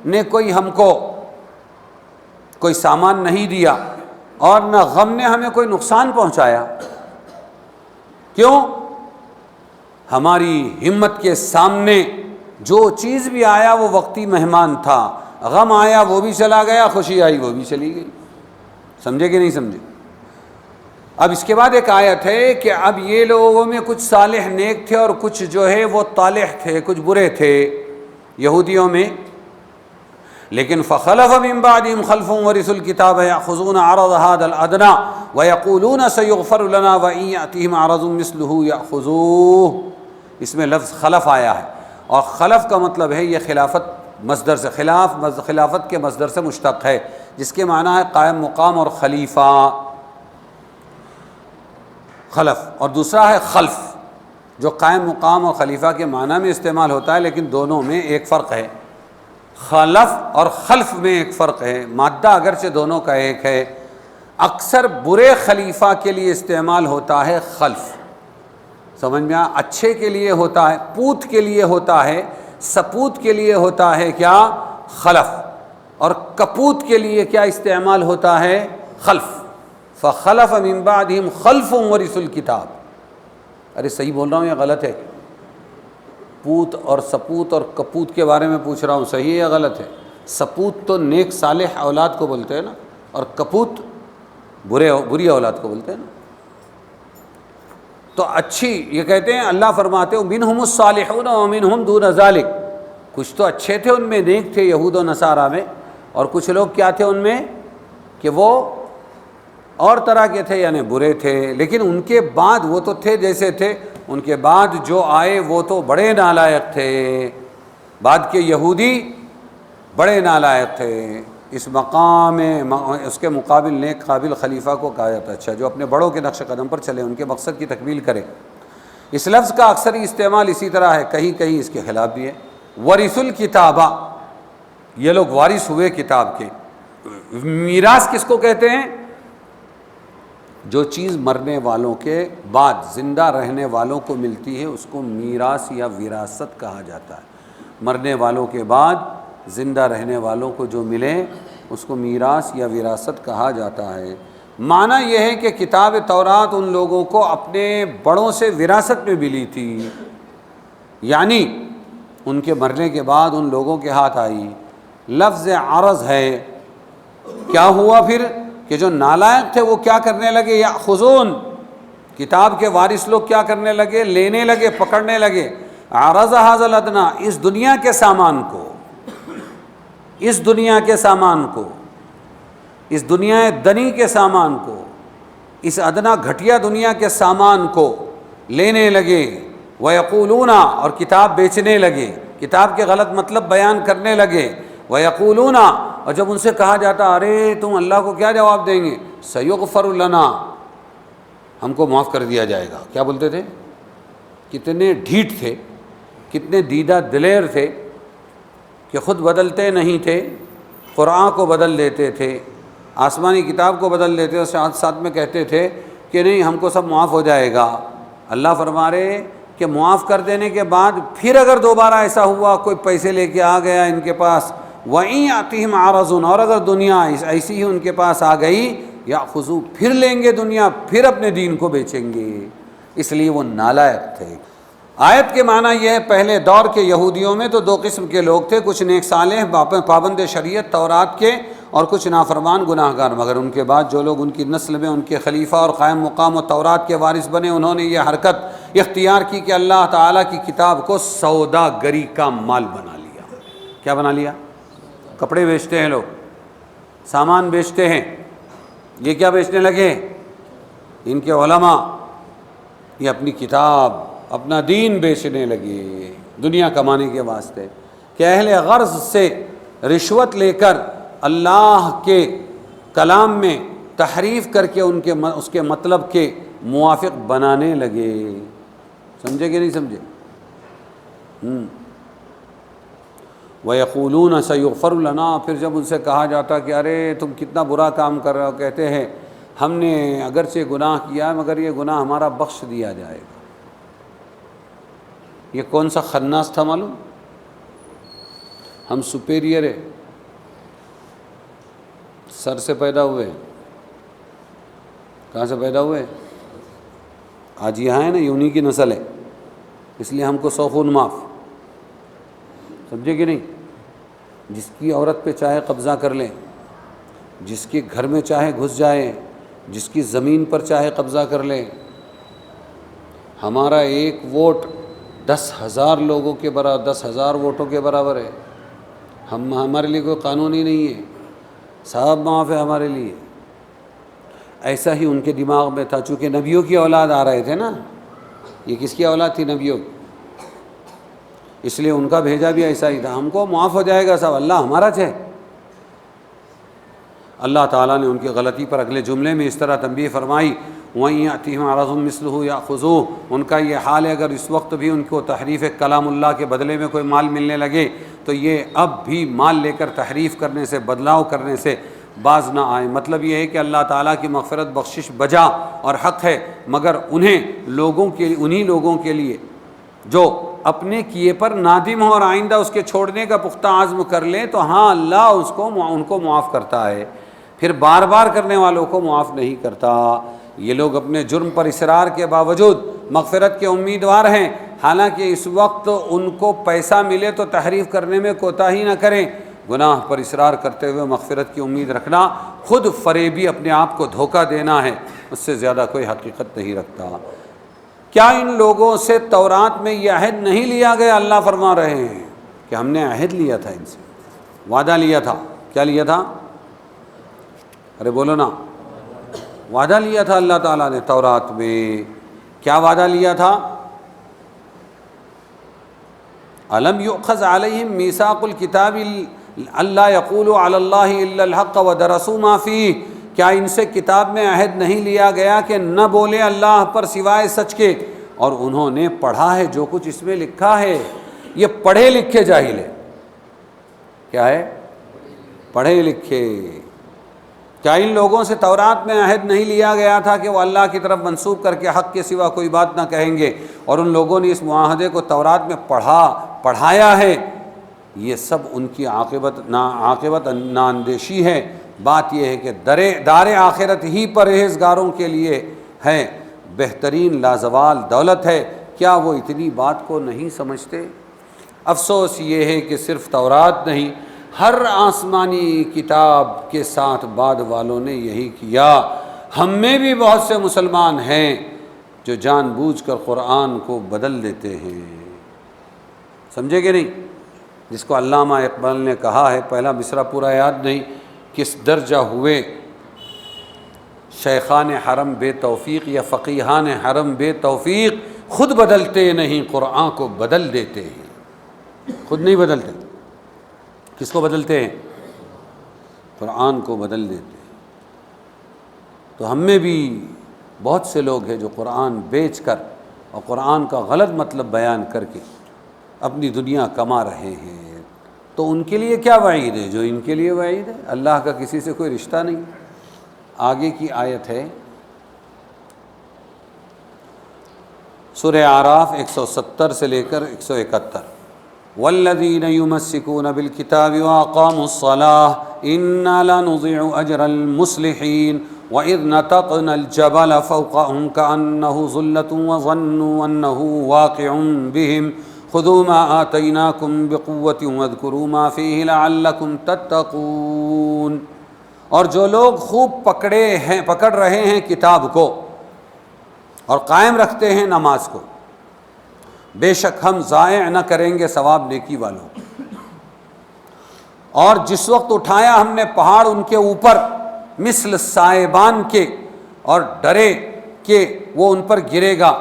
نے کوئی ہم کو کوئی سامان نہیں دیا اور نہ غم نے ہمیں کوئی نقصان پہنچایا۔ کیوں؟ ہماری ہمت کے سامنے جو چیز بھی آیا وہ وقتی مہمان تھا، غم آیا وہ بھی چلا گیا، خوشی آئی وہ بھی چلی گئی۔ سمجھے کہ نہیں سمجھے؟ اب اس کے بعد ایک آیت ہے کہ اب یہ لوگوں میں کچھ صالح نیک تھے اور کچھ جو ہے وہ طالح تھے، کچھ برے تھے یہودیوں میں، لیکن فخلف من بعدهم خلف ورثوا الكتاب يأخذون عرض هذا الأدنى ويقولون سيغفر لنا وإن يأتهم عرض مثله يأخذوه۔ اس میں لفظ خلف آیا ہے، اور خلف کا مطلب ہے یہ خلافت مصدر سے، خلافت کے مصدر سے مشتق ہے، جس کے معنی ہے قائم مقام اور خلیفہ، خلف، اور دوسرا ہے خلف جو قائم مقام اور خلیفہ کے معنی میں استعمال ہوتا ہے، لیکن دونوں میں ایک فرق ہے۔ خلف اور خلف میں ایک فرق ہے، مادہ اگرچہ دونوں کا ایک ہے۔ اکثر برے خلیفہ کے لیے استعمال ہوتا ہے خلف، سمجھ میں اچھے کے لیے ہوتا ہے، پوت کے لیے ہوتا ہے، سپوت کے لیے ہوتا ہے کیا؟ خلف، اور کپوت کے لیے کیا استعمال ہوتا ہے؟ خلف۔ فخلف من بعدہم خلف ورثوا الکتاب۔ ارے صحیح بول رہا ہوں یا غلط ہے؟ پوت اور سپوت اور کپوت کے بارے میں پوچھ رہا ہوں، صحیح ہے یا غلط ہے؟ سپوت تو نیک صالح اولاد کو بولتے ہیں نا، اور کپوت بری اولاد کو بولتے ہیں نا۔ تو اچھی، یہ کہتے ہیں اللہ فرماتے ہیں منہم الصالحون ومنہم دون ذالک، کچھ تو اچھے تھے ان میں، نیک تھے یہود و نصارہ میں، اور کچھ لوگ کیا تھے ان میں کہ وہ اور طرح کے تھے یعنی برے تھے، لیکن ان کے بعد وہ تو تھے جیسے تھے، ان کے بعد جو آئے وہ تو بڑے نالائق تھے، بعد کے یہودی بڑے نالائق تھے۔ اس مقام اس کے مقابل نیک قابل خلیفہ کو کہا جاتا ہے اچھا جو اپنے بڑوں کے نقش قدم پر چلے، ان کے مقصد کی تکمیل کرے۔ اس لفظ کا اکثر استعمال اسی طرح ہے، کہیں کہیں اس کے خلاف بھی ہے۔ ورثوا الکتابہ، یہ لوگ وارث ہوئے کتاب کے۔ میراث کس کو کہتے ہیں؟ جو چیز مرنے والوں کے بعد زندہ رہنے والوں کو ملتی ہے اس کو میراث یا وراثت کہا جاتا ہے۔ مرنے والوں کے بعد زندہ رہنے والوں کو جو ملے اس کو میراث یا وراثت کہا جاتا ہے۔ معنی یہ ہے کہ کتاب تورات ان لوگوں کو اپنے بڑوں سے وراثت میں ملی تھی، یعنی ان کے مرنے کے بعد ان لوگوں کے ہاتھ آئی۔ لفظ عرض ہے، کیا ہوا پھر کہ جو نالائق تھے وہ کیا کرنے لگے؟ یاخذون، کتاب کے وارث لوگ کیا کرنے لگے؟ لینے لگے، پکڑنے لگے۔ عرض ھذا الادنی، اس دنیا کے سامان کو، اس دنیا کے سامان کو، اس دنیا دنی کے سامان کو، اس ادنا گھٹیا دنیا کے سامان کو لینے لگے۔ ویقولون، اور کتاب بیچنے لگے، کتاب کے غلط مطلب بیان کرنے لگے۔ ویقولون، اور جب ان سے کہا جاتا ارے تم اللہ کو کیا جواب دیں گے؟ سیغفر لنا، ہم کو معاف کر دیا جائے گا۔ کیا بولتے تھے؟ کتنے ڈھیٹ تھے، کتنے دیدہ دلیر تھے کہ خود بدلتے نہیں تھے، قرآن کو بدل دیتے تھے، آسمانی کتاب کو بدل دیتے اور ساتھ میں کہتے تھے کہ نہیں ہم کو سب معاف ہو جائے گا۔ اللہ فرما رہے کہ معاف کر دینے کے بعد پھر اگر دوبارہ ایسا ہوا کوئی پیسے لے کے آ گیا ان کے پاس، وَإِن يَأْتِهِمْ عَرَضٌ، اور اگر دنیا ایسی ہی ان کے پاس آ گئی، یأخذوا، پھر لیں گے دنیا، پھر اپنے دین کو بیچیں گے، اس لیے وہ نالائق تھے۔ آیت کے معنی یہ ہے پہلے دور کے یہودیوں میں تو دو قسم کے لوگ تھے، کچھ نیک صالح پابند شریعت تورات کے، اور کچھ نافرمان گناہ گار، مگر ان کے بعد جو لوگ ان کی نسل میں ان کے خلیفہ اور قائم مقام و تورات کے وارث بنے، انہوں نے یہ حرکت اختیار کی کہ اللہ تعالیٰ کی کتاب کو سوداگری کا مال بنا لیا۔ کیا بنا لیا؟ کپڑے بیچتے ہیں لوگ، سامان بیچتے ہیں، یہ کیا بیچنے لگے؟ ان کے علماء یہ اپنی کتاب، اپنا دین بیچنے لگے دنیا کمانے کے واسطے، کہ اہل غرض سے رشوت لے کر اللہ کے کلام میں تحریف کر کے اس کے مطلب کے موافق بنانے لگے۔ سمجھے کہ نہیں سمجھے؟ وَيَقُولُونَ سَيُغْفَرُ لَنَا، پھر جب ان سے کہا جاتا کہ ارے تم کتنا برا کام کر رہے ہو، کہتے ہیں ہم نے اگرچہ گناہ کیا ہے مگر یہ گناہ ہمارا بخش دیا جائے گا۔ یہ کون سا خناس تھا معلوم؟ ہم سپیریئر ہے، سر سے پیدا ہوئے، کہاں سے پیدا ہوئے؟ آج یہاں ہے نا، یہ انہی کی نسل ہے، اس لیے ہم کو 100 خون معاف۔ سمجھے کہ نہیں؟ جس کی عورت پہ چاہے قبضہ کر لیں، جس کے گھر میں چاہے گھس جائے، جس کی زمین پر چاہے قبضہ کر لیں، ہمارا ایک ووٹ 10,000 لوگوں کے برابر، 10,000 ووٹوں کے برابر ہے۔ ہمارے لیے کوئی قانون ہی نہیں ہے، سب معاف ہے ہمارے لیے۔ ایسا ہی ان کے دماغ میں تھا، چونکہ نبیوں کی اولاد آ رہے تھے نا، یہ کس کی اولاد تھی؟ نبیوں کی، اس لیے ان کا بھیجا بھی ایسا ہی تھا، ہم کو معاف ہو جائے گا سب، اللہ ہمارا ہے۔ اللہ تعالیٰ نے ان کی غلطی پر اگلے جملے میں اس طرح تنبیہ فرمائی، وَإِن يَأْتِهِمْ عَرَضٌ مِثْلُهُ يَأْخُذُوهُ، ان کا یہ حال ہے اگر اس وقت بھی ان کو تحریف کلام اللہ کے بدلے میں کوئی مال ملنے لگے تو یہ اب بھی مال لے کر تحریف کرنے سے، بدلاؤ کرنے سے باز نہ آئیں۔ مطلب یہ ہے کہ اللہ تعالیٰ کی مغفرت بخشش بجا اور حق ہے، مگر انہی لوگوں کے لیے جو اپنے کیے پر نادم ہو اور آئندہ اس کے چھوڑنے کا پختہ عزم کر لیں تو ہاں اللہ ان کو معاف کرتا ہے، پھر بار بار کرنے والوں کو معاف نہیں کرتا۔ یہ لوگ اپنے جرم پر اصرار کے باوجود مغفرت کے امیدوار ہیں، حالانکہ اس وقت ان کو پیسہ ملے تو تحریف کرنے میں کوتاہی نہ کریں۔ گناہ پر اصرار کرتے ہوئے مغفرت کی امید رکھنا خود فریبی اپنے آپ کو دھوکہ دینا ہے، اس سے زیادہ کوئی حقیقت نہیں رکھتا۔ کیا ان لوگوں سے تورات میں یہ عہد نہیں لیا گیا؟ اللہ فرما رہے ہیں کہ ہم نے عہد لیا تھا، ان سے وعدہ لیا تھا۔ کیا لیا تھا؟ ارے بولو نا، وعدہ لیا تھا اللہ تعالیٰ نے تورات میں۔ کیا وعدہ لیا تھا؟ الم یؤخذ علیہم میثاق الکتاب اللہ یقولوا علی اللہ الا الحق ودرسوا ما فیہ، کیا ان سے کتاب میں عہد نہیں لیا گیا کہ نہ بولے اللہ پر سوائے سچ کے، اور انہوں نے پڑھا ہے جو کچھ اس میں لکھا ہے۔ یہ پڑھے لکھے جاہل ہے۔ کیا ہے؟ پڑھے لکھے۔ کیا ان لوگوں سے تورات میں عہد نہیں لیا گیا تھا کہ وہ اللہ کی طرف منسوب کر کے حق کے سوا کوئی بات نہ کہیں گے، اور ان لوگوں نے اس معاہدے کو تورات میں پڑھایا ہے؟ یہ سب ان کی عاقبت نااندیشی ہے۔ بات یہ ہے کہ دار آخرت ہی پرہیزگاروں کے لیے ہے، بہترین لازوال دولت ہے۔ کیا وہ اتنی بات کو نہیں سمجھتے؟ افسوس یہ ہے کہ صرف تورات نہیں، ہر آسمانی کتاب کے ساتھ بعد والوں نے یہی کیا۔ ہم میں بھی بہت سے مسلمان ہیں جو جان بوجھ کر قرآن کو بدل دیتے ہیں۔ سمجھے کہ نہیں؟ جس کو علامہ اقبال نے کہا ہے، پہلا مصرع پورا یاد نہیں، کس درجہ ہوئے شیخان حرم بے توفیق یا فقیہان حرم بے توفیق، خود بدلتے نہیں قرآن کو بدل دیتے ہیں۔ خود نہیں بدلتے، کس کو بدلتے ہیں؟ قرآن کو بدل دیتے ہیں۔ تو ہم میں بھی بہت سے لوگ ہیں جو قرآن بیچ کر اور قرآن کا غلط مطلب بیان کر کے اپنی دنیا کما رہے ہیں۔ تو ان کے لیے کیا وعید ہے؟ جو ان کے لیے وعید ہے۔ اللہ کا کسی سے کوئی رشتہ نہیں۔ آگے کی آیت ہے سورہ اعراف 170 سے لے کر 171، والذین یمسکون بالکتاب واقاموا الصلاة انا لا نضيع اجر المصلحین وَإِذْ نَتَقْنَا الْجَبَلَ فَوْقَهُمْ كَأَنَّهُ ظُلَّةٌ وَظَنُّوا أَنَّهُ واقع بِهِمْ خُذُوا مَا آتَيْنَاكُمْ بِقُوَّةٍ وَاذْكُرُوا مَا فِيهِ لَعَلَّكُمْ تَتَّقُونَ۔ اور جو لوگ خوب پکڑ رہے ہیں کتاب کو اور قائم رکھتے ہیں نماز کو، بے شک ہم ضائع نہ کریں گے ثواب نیکی والوں. اور جس وقت اٹھایا ہم نے پہاڑ ان کے اوپر مثل سائبان کے اور ڈرے کہ وہ ان پر گرے گا،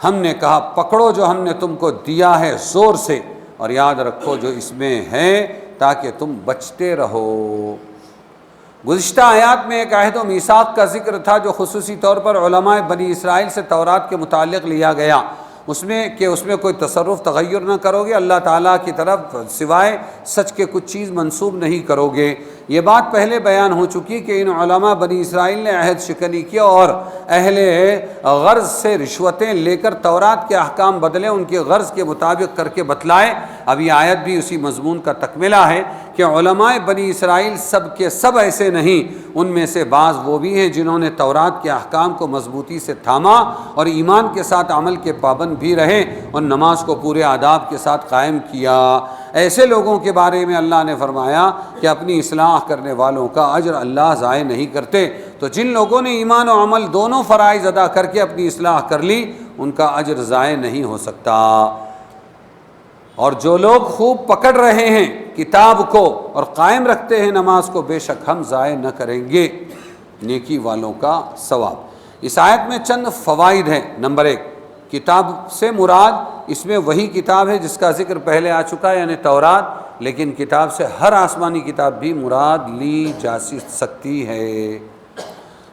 ہم نے کہا پکڑو جو ہم نے تم کو دیا ہے زور سے، اور یاد رکھو جو اس میں ہے تاکہ تم بچتے رہو. گزشتہ آیات میں ایک عہد و میثاق کا ذکر تھا جو خصوصی طور پر علماء بنی اسرائیل سے تورات کے متعلق لیا گیا، اس میں کوئی تصرف تغیر نہ کرو گے، اللہ تعالیٰ کی طرف سوائے سچ کے کچھ چیز منسوب نہیں کرو گے. یہ بات پہلے بیان ہو چکی کہ ان علماء بنی اسرائیل نے عہد شکنی کیا اور اہل غرض سے رشوتیں لے کر تورات کے احکام بدلے، ان کے غرض کے مطابق کر کے بتلائے. اب یہ آیت بھی اسی مضمون کا تکملہ ہے کہ علماء بنی اسرائیل سب کے سب ایسے نہیں، ان میں سے بعض وہ بھی ہیں جنہوں نے تورات کے احکام کو مضبوطی سے تھاما اور ایمان کے ساتھ عمل کے پابند بھی رہے اور نماز کو پورے آداب کے ساتھ قائم کیا. ایسے لوگوں کے بارے میں اللہ نے فرمایا کہ اپنی اصلاح کرنے والوں کا اجر اللہ ضائع نہیں کرتے. تو جن لوگوں نے ایمان و عمل دونوں فرائض ادا کر کے اپنی اصلاح کر لی، ان کا اجر ضائع نہیں ہو سکتا. اور جو لوگ خوب پکڑ رہے ہیں کتاب کو اور قائم رکھتے ہیں نماز کو، بے شک ہم ضائع نہ کریں گے نیکی والوں کا ثواب. اس آیت میں چند فوائد ہیں. نمبر 1، کتاب سے مراد اس میں وہی کتاب ہے جس کا ذکر پہلے آ چکا ہے، یعنی تورات، لیکن کتاب سے ہر آسمانی کتاب بھی مراد لی جا سکتی ہے.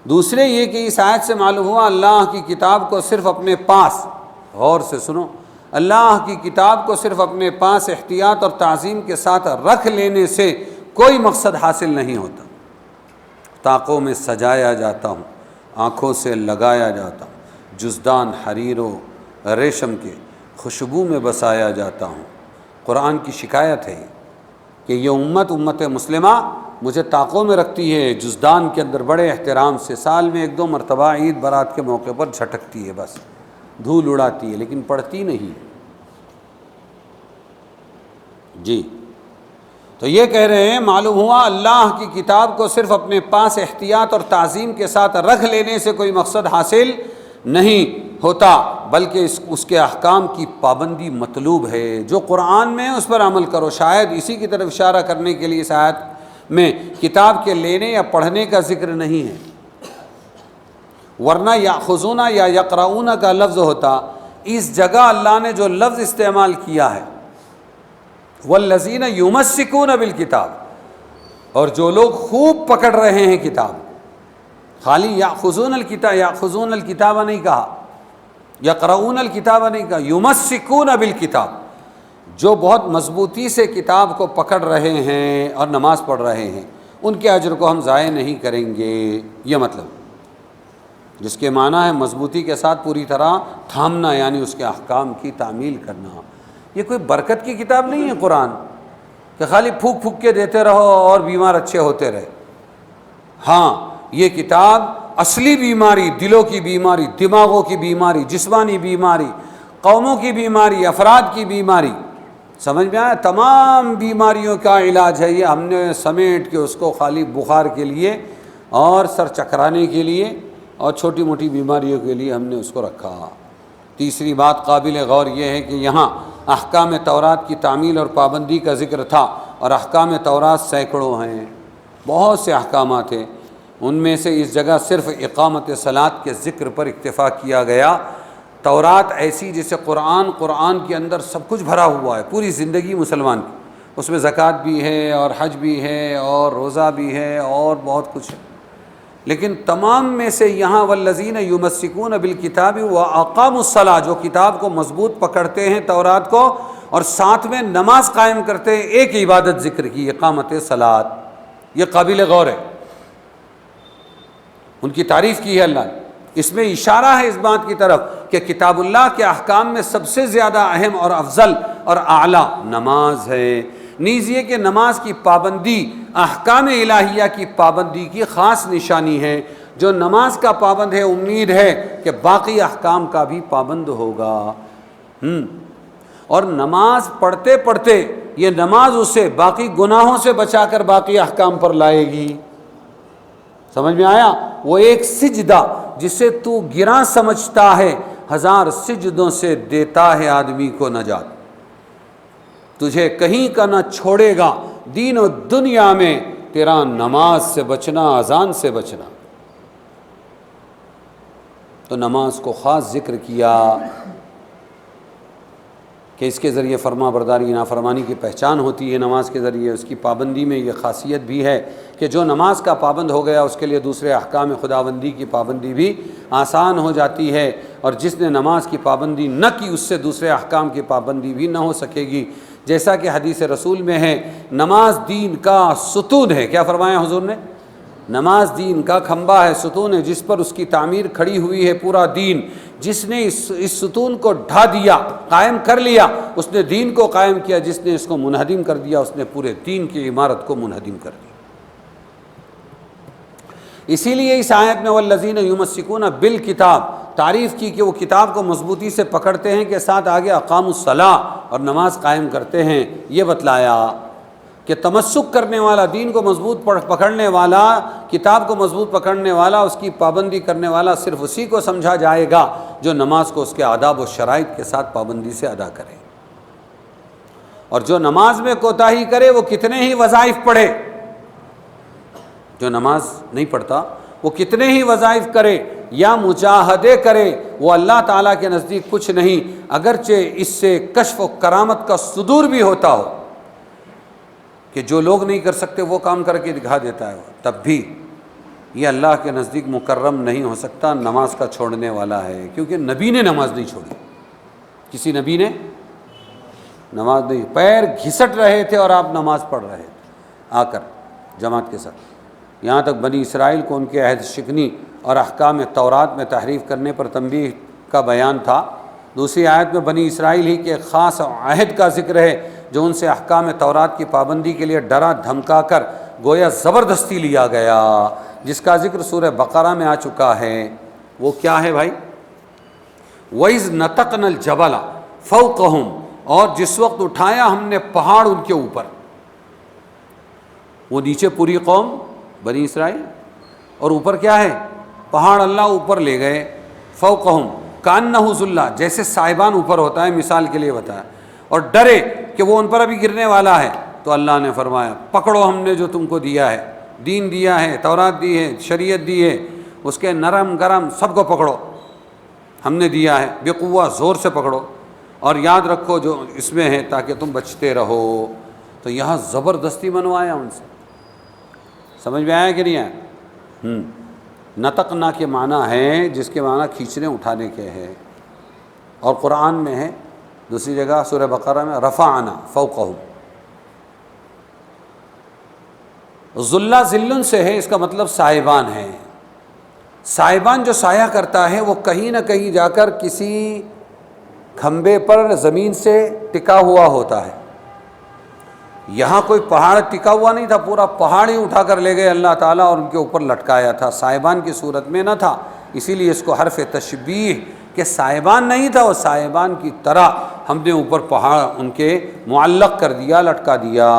دوسرے یہ کہ اس آیت سے معلوم ہوا اللہ کی کتاب کو صرف اپنے پاس، غور سے سنو، اللہ کی کتاب کو صرف اپنے پاس احتیاط اور تعظیم کے ساتھ رکھ لینے سے کوئی مقصد حاصل نہیں ہوتا. طاقوں میں سجایا جاتا ہوں، آنکھوں سے لگایا جاتا ہوں، جزدان حریر و ریشم کے خوشبو میں بسایا جاتا ہوں. قرآن کی شکایت ہے کہ یہ امت مسلمہ مجھے طاقوں میں رکھتی ہے، جزدان کے اندر بڑے احترام سے، سال میں 1-2 مرتبہ عید برات کے موقع پر جھٹکتی ہے، بس دھول اڑاتی ہے، لیکن پڑھتی نہیں. جی تو یہ کہہ رہے ہیں معلوم ہوا اللہ کی کتاب کو صرف اپنے پاس احتیاط اور تعظیم کے ساتھ رکھ لینے سے کوئی مقصد حاصل نہیں ہوتا، بلکہ اس کے احکام کی پابندی مطلوب ہے. جو قرآن میں اس پر عمل کرو. شاید اسی کی طرف اشارہ کرنے کے لیے اس آیت میں کتاب کے لینے یا پڑھنے کا ذکر نہیں ہے، ورنہ یاخذون یا یقرؤون کا لفظ ہوتا. اس جگہ اللہ نے جو لفظ استعمال کیا ہے والذین یمسکون بالکتاب، اور جو لوگ خوب پکڑ رہے ہیں کتاب، خالی یاخذون الکتاب نہیں کہا، یقرؤون الکتاب نہیں کہا، یمسکون بالکتاب، جو بہت مضبوطی سے کتاب کو پکڑ رہے ہیں اور نماز پڑھ رہے ہیں، ان کے اجر کو ہم ضائع نہیں کریں گے. یہ مطلب جس کے معنی ہے مضبوطی کے ساتھ پوری طرح تھامنا، یعنی اس کے احکام کی تعمیل کرنا. یہ کوئی برکت کی کتاب نہیں ہے قرآن کہ خالی پھونک پھونک کے دیتے رہو اور بیمار اچھے ہوتے رہے. ہاں یہ کتاب اصلی بیماری، دلوں کی بیماری، دماغوں کی بیماری، جسمانی بیماری، قوموں کی بیماری، افراد کی بیماری، سمجھ میں آیا، تمام بیماریوں کا علاج ہے. یہ ہم نے سمیٹ کے اس کو خالی بخار کے لیے اور سر چکرانے کے لیے اور چھوٹی موٹی بیماریوں کے لیے ہم نے اس کو رکھا. تیسری بات قابل غور یہ ہے کہ یہاں احکام تورات کی تعمیل اور پابندی کا ذکر تھا، اور احکام تورات سینکڑوں ہیں، بہت سے احکامات ہیں. ان میں سے اس جگہ صرف اقامت صلاۃ کے ذکر پر اکتفا کیا گیا. تورات ایسی جیسے قرآن کے اندر سب کچھ بھرا ہوا ہے، پوری زندگی مسلمان کی، اس میں زکوٰۃ بھی ہے اور حج بھی ہے اور روزہ بھی ہے اور بہت کچھ ہے. لیکن تمام میں سے یہاں والذین یمسکون بالکتاب واقاموا الصلاۃ، جو کتاب کو مضبوط پکڑتے ہیں تورات کو اور ساتھ میں نماز قائم کرتے ہیں، ایک عبادت ذکر کی، اقامت صلاۃ. یہ قابل غور ہے، ان کی تعریف کی ہے اللہ نے. اس میں اشارہ ہے اس بات کی طرف کہ کتاب اللہ کے احکام میں سب سے زیادہ اہم اور افضل اور اعلیٰ نماز ہے. نیز یہ کہ نماز کی پابندی احکام الہیہ کی پابندی کی خاص نشانی ہے. جو نماز کا پابند ہے امید ہے کہ باقی احکام کا بھی پابند ہوگا. اور نماز پڑھتے پڑھتے یہ نماز اسے باقی گناہوں سے بچا کر باقی احکام پر لائے گی. سمجھ میں آیا؟ وہ ایک سجدہ جسے تو گراں سمجھتا ہے 1000 سجدوں سے دیتا ہے آدمی کو نجات، تجھے کہیں کا نہ چھوڑے گا دین و دنیا میں، تیرا نماز سے بچنا، اذان سے بچنا۔ تو نماز کو خاص ذکر کیا کہ اس کے ذریعے فرما برداری نافرمانی کی پہچان ہوتی ہے، نماز کے ذریعے اس کی پابندی میں یہ خاصیت بھی ہے کہ جو نماز کا پابند ہو گیا اس کے لیے دوسرے احکام خداوندی کی پابندی بھی آسان ہو جاتی ہے، اور جس نے نماز کی پابندی نہ کی اس سے دوسرے احکام کی پابندی بھی نہ ہو سکے گی، جیسا کہ حدیث رسول میں ہے نماز دین کا ستون ہے۔ کیا فرمایا حضور نے؟ نماز دین کا کھمبا ہے، ستون ہے، جس پر اس کی تعمیر کھڑی ہوئی ہے پورا دین۔ جس نے اس ستون کو ڈھا دیا، قائم کر لیا، اس نے دین کو قائم کیا، جس نے اس کو منہدم کر دیا اس نے پورے دین کی عمارت کو منہدم کر دیا۔ اسی لیے اس آیت میں والذین یمسکون بالکتاب تعریف کی کہ وہ کتاب کو مضبوطی سے پکڑتے ہیں، کے ساتھ آگے اقاموا الصلاۃ اور نماز قائم کرتے ہیں۔ یہ بتلایا کہ تمسک کرنے والا، دین کو مضبوط پکڑنے والا، کتاب کو مضبوط پکڑنے والا، اس کی پابندی کرنے والا صرف اسی کو سمجھا جائے گا جو نماز کو اس کے آداب و شرائط کے ساتھ پابندی سے ادا کرے۔ اور جو نماز میں کوتاہی کرے وہ کتنے ہی وظائف پڑھے، جو نماز نہیں پڑھتا وہ کتنے ہی وظائف کرے یا مجاہدے کرے، وہ اللہ تعالیٰ کے نزدیک کچھ نہیں، اگرچہ اس سے کشف و کرامت کا صدور بھی ہوتا ہو کہ جو لوگ نہیں کر سکتے وہ کام کر کے دکھا دیتا ہے، تب بھی یہ اللہ کے نزدیک مکرم نہیں ہو سکتا، نماز کا چھوڑنے والا ہے، کیونکہ نبی نے نماز نہیں چھوڑی، کسی نبی نے نماز نہیں، پیر گھسٹ رہے تھے اور آپ نماز پڑھ رہے تھے آ کر جماعت کے ساتھ، یہاں تک بنی اسرائیل کو ان کے عہد شکنی اور احکام تورات میں تحریف کرنے پر تنبیہ کا بیان تھا۔ دوسری آیت میں بنی اسرائیل ہی کے ایک خاص عہد کا ذکر ہے جو ان سے احکام تورات کی پابندی کے لیے ڈرا دھمکا کر گویا زبردستی لیا گیا، جس کا ذکر سورہ بقرہ میں آ چکا ہے۔ وہ کیا ہے بھائی؟ وَإِذْ نَتَقْنَا الْجَبَلَ فَوْقَهُمْ، اور جس وقت اٹھایا ہم نے پہاڑ ان کے اوپر، وہ نیچے پوری قوم بنی اسرائیل اور اوپر کیا ہے؟ پہاڑ اللہ اوپر لے گئے، فوقہم کانہ ذلہ، جیسے سائبان اوپر ہوتا ہے، مثال کے لیے بتایا، اور ڈرے کہ وہ ان پر ابھی گرنے والا ہے، تو اللہ نے فرمایا پکڑو ہم نے جو تم کو دیا ہے، دین دیا ہے، تورات دی ہے، شریعت دی ہے، اس کے نرم گرم سب کو پکڑو، ہم نے دیا ہے، بے قوہ زور سے پکڑو، اور یاد رکھو جو اس میں ہے تاکہ تم بچتے رہو۔ تو یہاں زبردستی منوایا ان سے، سمجھ میں آیا کہ نہیں آیا؟ نتقنا کے معنی ہے جس کے معنی کھینچنے اٹھانے کے ہے، اور قرآن میں ہے دوسری جگہ سورہ بقرہ میں رفعنا فوقہم۔ ذلہ ذلن سے ہے، اس کا مطلب صاحبان ہے، صاحبان جو سایہ کرتا ہے وہ کہیں نہ کہیں جا کر کسی کھمبے پر زمین سے ٹکا ہوا ہوتا ہے، یہاں کوئی پہاڑ ٹکا ہوا نہیں تھا، پورا پہاڑ ہی اٹھا کر لے گئے اللہ تعالیٰ اور ان کے اوپر لٹکایا تھا، صاحبان کی صورت میں نہ تھا، اسی لیے اس کو حرف تشبیہ کہ صاحبان نہیں تھا، وہ صاحبان کی طرح ہم نے اوپر پہاڑ ان کے معلق کر دیا، لٹکا دیا۔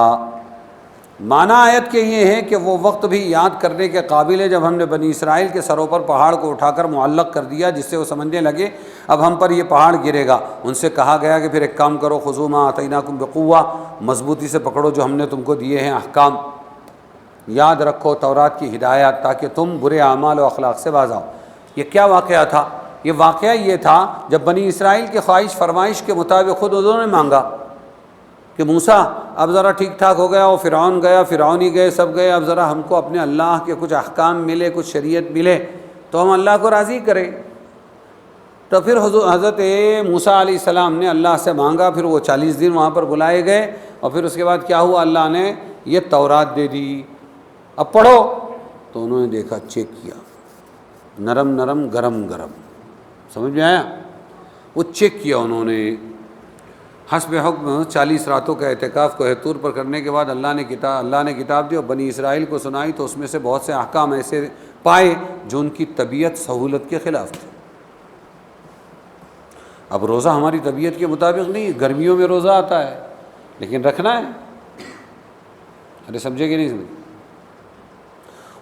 معنی آیت کے یہ ہے کہ وہ وقت بھی یاد کرنے کے قابل ہے جب ہم نے بنی اسرائیل کے سروں پر پہاڑ کو اٹھا کر معلق کر دیا، جس سے وہ سمجھنے لگے اب ہم پر یہ پہاڑ گرے گا۔ ان سے کہا گیا کہ پھر ایک کام کرو، خذوا ما آتیناکم بقوہ، مضبوطی سے پکڑو جو ہم نے تم کو دیے ہیں احکام، یاد رکھو تورات کی ہدایات، تاکہ تم برے اعمال و اخلاق سے باز آؤ۔ یہ کیا واقعہ تھا؟ یہ واقعہ یہ تھا جب بنی اسرائیل کی خواہش فرمائش کے مطابق خود انہوں نے مانگا کہ موسیٰ اب ذرا ٹھیک ٹھاک ہو گیا، وہ فرعون گیا، فرعونی گئے، سب گئے، اب ذرا ہم کو اپنے اللہ کے کچھ احکام ملے، کچھ شریعت ملے تو ہم اللہ کو راضی کریں۔ تو پھر حضرت موسیٰ علیہ السلام نے اللہ سے مانگا، پھر وہ 40 دن وہاں پر بلائے گئے، اور پھر اس کے بعد کیا ہوا، اللہ نے یہ تورات دے دی، اب پڑھو۔ تو انہوں نے دیکھا، چیک کیا، نرم نرم گرم گرم، سمجھ میں آیا؟ وہ چیک کیا انہوں نے، حسب حکم 40 راتوں کا اعتکاف کوہ طور پر کرنے کے بعد اللہ نے کتاب دی اور بنی اسرائیل کو سنائی، تو اس میں سے بہت سے احکام ایسے پائے جو ان کی طبیعت سہولت کے خلاف تھے۔ اب روزہ ہماری طبیعت کے مطابق نہیں، گرمیوں میں روزہ آتا ہے لیکن رکھنا ہے، ارے سمجھے کہ نہیں سمجھے؟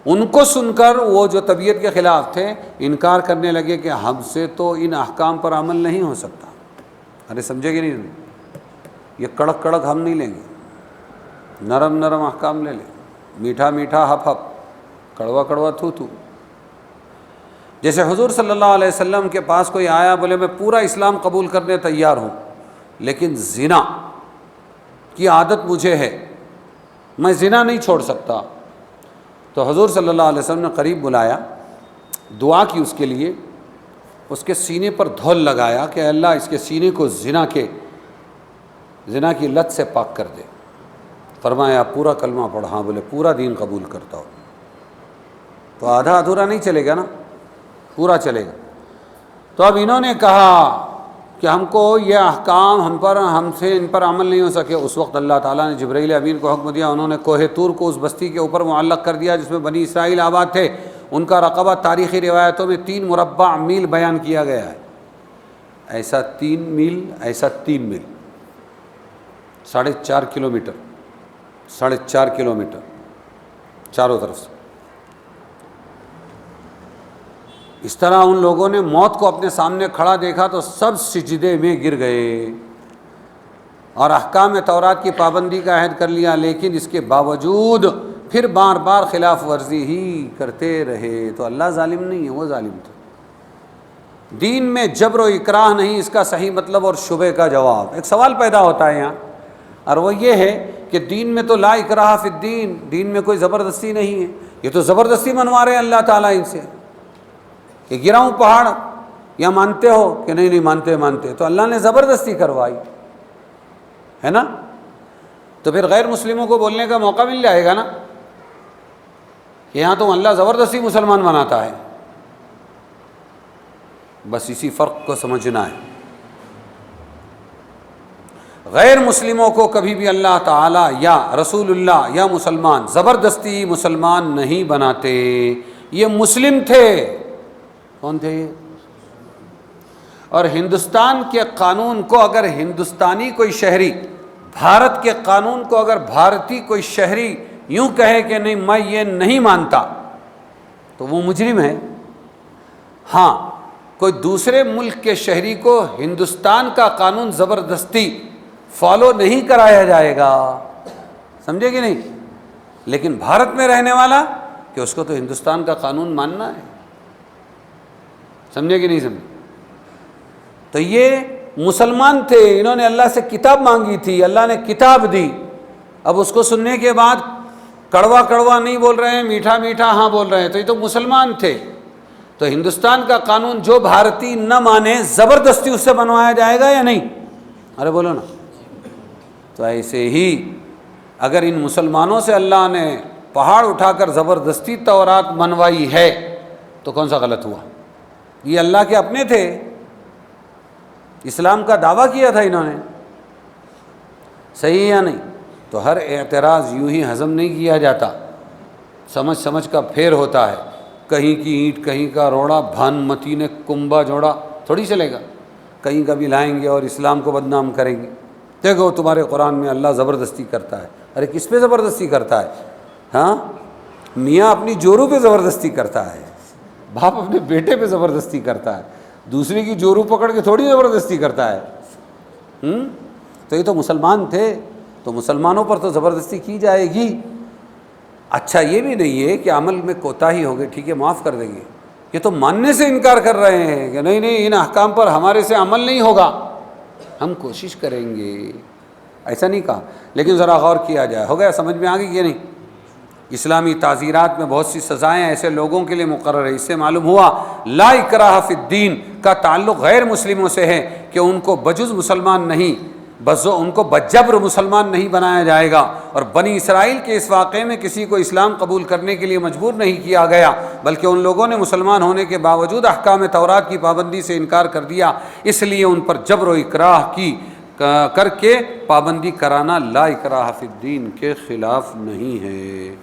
ان کو سن کر وہ جو طبیعت کے خلاف تھے انکار کرنے لگے کہ ہم سے تو ان احکام پر عمل نہیں ہو سکتا. ارے سمجھے کہ نہیں؟ یہ کڑک کڑک ہم نہیں لیں گے، نرم نرم احکام لے لیں، میٹھا میٹھا ہپ ہپ، کڑوا کڑوا تھو تھو. جیسے حضور صلی اللہ علیہ وسلم کے پاس کوئی آیا، بولے میں پورا اسلام قبول کرنے تیار ہوں لیکن زنا کی عادت مجھے ہے، میں زنا نہیں چھوڑ سکتا. تو حضور صلی اللہ علیہ وسلم نے قریب بلایا، دعا کی اس کے لیے، اس کے سینے پر دھول لگایا کہ اللہ اس کے سینے کو زنا کی لت سے پاک کر دے. فرمایا پورا کلمہ پڑھ؟ ہاں. بولے پورا دین قبول کرتا ہوں. تو آدھا ادھورا نہیں چلے گا نا، پورا چلے گا. تو اب انہوں نے کہا کہ ہم کو یہ احکام ہم سے ان پر عمل نہیں ہو سکے. اس وقت اللہ تعالیٰ نے جبرائیل امین کو حکم دیا، انہوں نے کوہ طور کو اس بستی کے اوپر معلق کر دیا جس میں بنی اسرائیل آباد تھے. ان کا رقبہ تاریخی روایتوں میں 3 مربع میل بیان کیا گیا ہے. ایسا 3 میل، ایسا 3 میل، 4.5 کلومیٹر، 4.5 کلومیٹر چاروں طرف سے. اس طرح ان لوگوں نے موت کو اپنے سامنے کھڑا دیکھا تو سب سجدے میں گر گئے اور احکام تورات کی پابندی کا عہد کر لیا، لیکن اس کے باوجود پھر بار بار خلاف ورزی ہی کرتے رہے. تو اللہ ظالم نہیں ہے، وہ ظالم تھا. دین میں جبر و اکراہ نہیں، اس کا صحیح مطلب اور شبہ کا جواب. ایک سوال پیدا ہوتا ہے یہاں، اور وہ یہ ہے کہ دین میں تو لا اکراہ فی الدین، دین میں کوئی زبردستی نہیں ہے. یہ تو زبردستی منوا رہے ہیں اللہ تعالیٰ ان سے کہ گراؤں پہاڑ، یا مانتے ہو کہ نہیں مانتے. تو اللہ نے زبردستی کروائی ہے نا. تو پھر غیر مسلموں کو بولنے کا موقع مل جائے گا نا کہ یہاں تو اللہ زبردستی مسلمان بناتا ہے. بس اسی فرق کو سمجھنا ہے. غیر مسلموں کو کبھی بھی اللہ تعالیٰ یا رسول اللہ یا مسلمان زبردستی مسلمان نہیں بناتے. یہ مسلم تھے. کون تھے یہ؟ اور ہندوستان کے قانون کو اگر ہندوستانی کوئی شہری، بھارت کے قانون کو اگر بھارتی کوئی شہری یوں کہے کہ نہیں میں یہ نہیں مانتا تو وہ مجرم ہے. ہاں، کوئی دوسرے ملک کے شہری کو ہندوستان کا قانون زبردستی فالو نہیں کرایا جائے گا، سمجھے کہ نہیں؟ لیکن بھارت میں رہنے والا کہ اس کو تو ہندوستان کا قانون ماننا ہے. سمجھے کہ نہیں سمجھے؟ تو یہ مسلمان تھے، انہوں نے اللہ سے کتاب مانگی تھی، اللہ نے کتاب دی. اب اس کو سننے کے بعد کڑوا کڑوا نہیں بول رہے ہیں، میٹھا میٹھا ہاں بول رہے ہیں. تو یہ تو مسلمان تھے. تو ہندوستان کا قانون جو بھارتی نہ مانے زبردستی اس سے بنوایا جائے گا یا نہیں؟ ارے بولو نا. تو ایسے ہی اگر ان مسلمانوں سے اللہ نے پہاڑ اٹھا کر زبردستی تورات منوائی ہے تو کون سا غلط ہوا؟ یہ اللہ کے اپنے تھے، اسلام کا دعویٰ کیا تھا انہوں نے، صحیح یا نہیں؟ تو ہر اعتراض یوں ہی ہضم نہیں کیا جاتا، سمجھ سمجھ کا پھیر ہوتا ہے. کہیں کی اینٹ کہیں کا روڑا، بھانمتی نے کنبا جوڑا تھوڑی چلے گا. کہیں کا بھی لائیں گے اور اسلام کو بدنام کریں گے. دیکھو تمہارے قرآن میں اللہ زبردستی کرتا ہے. ارے کس پہ زبردستی کرتا ہے؟ ہاں، میاں اپنی جورو پہ زبردستی کرتا ہے، باپ اپنے بیٹے پہ زبردستی کرتا ہے، دوسرے کی جورو پکڑ کے تھوڑی زبردستی کرتا ہے. تو یہ تو مسلمان تھے، تو مسلمانوں پر تو زبردستی کی جائے گی. اچھا یہ بھی نہیں ہے کہ عمل میں کوتاہی ہو گئی، ٹھیک ہے معاف کر دیں گے. یہ تو ماننے سے انکار کر رہے ہیں کہ نہیں ان احکام پر ہمارے سے عمل نہیں ہوگا، ہم کوشش کریں گے. ایسا نہیں کہا، لیکن ذرا غور کیا جائے. ہو گیا؟ سمجھ میں آ گئی کہ نہیں؟ اسلامی تعزیرات میں بہت سی سزائیں ایسے لوگوں کے لیے مقرر ہے. اس سے معلوم ہوا لا اکراہ فی الدین کا تعلق غیر مسلموں سے ہے کہ ان کو بجز مسلمان نہیں، ان کو بجبر مسلمان نہیں بنایا جائے گا. اور بنی اسرائیل کے اس واقعے میں کسی کو اسلام قبول کرنے کے لیے مجبور نہیں کیا گیا، بلکہ ان لوگوں نے مسلمان ہونے کے باوجود احکام تورات کی پابندی سے انکار کر دیا. اس لیے ان پر جبر و اکراہ کی کر کے پابندی کرانا لا اکراہ فی الدین کے خلاف نہیں ہے.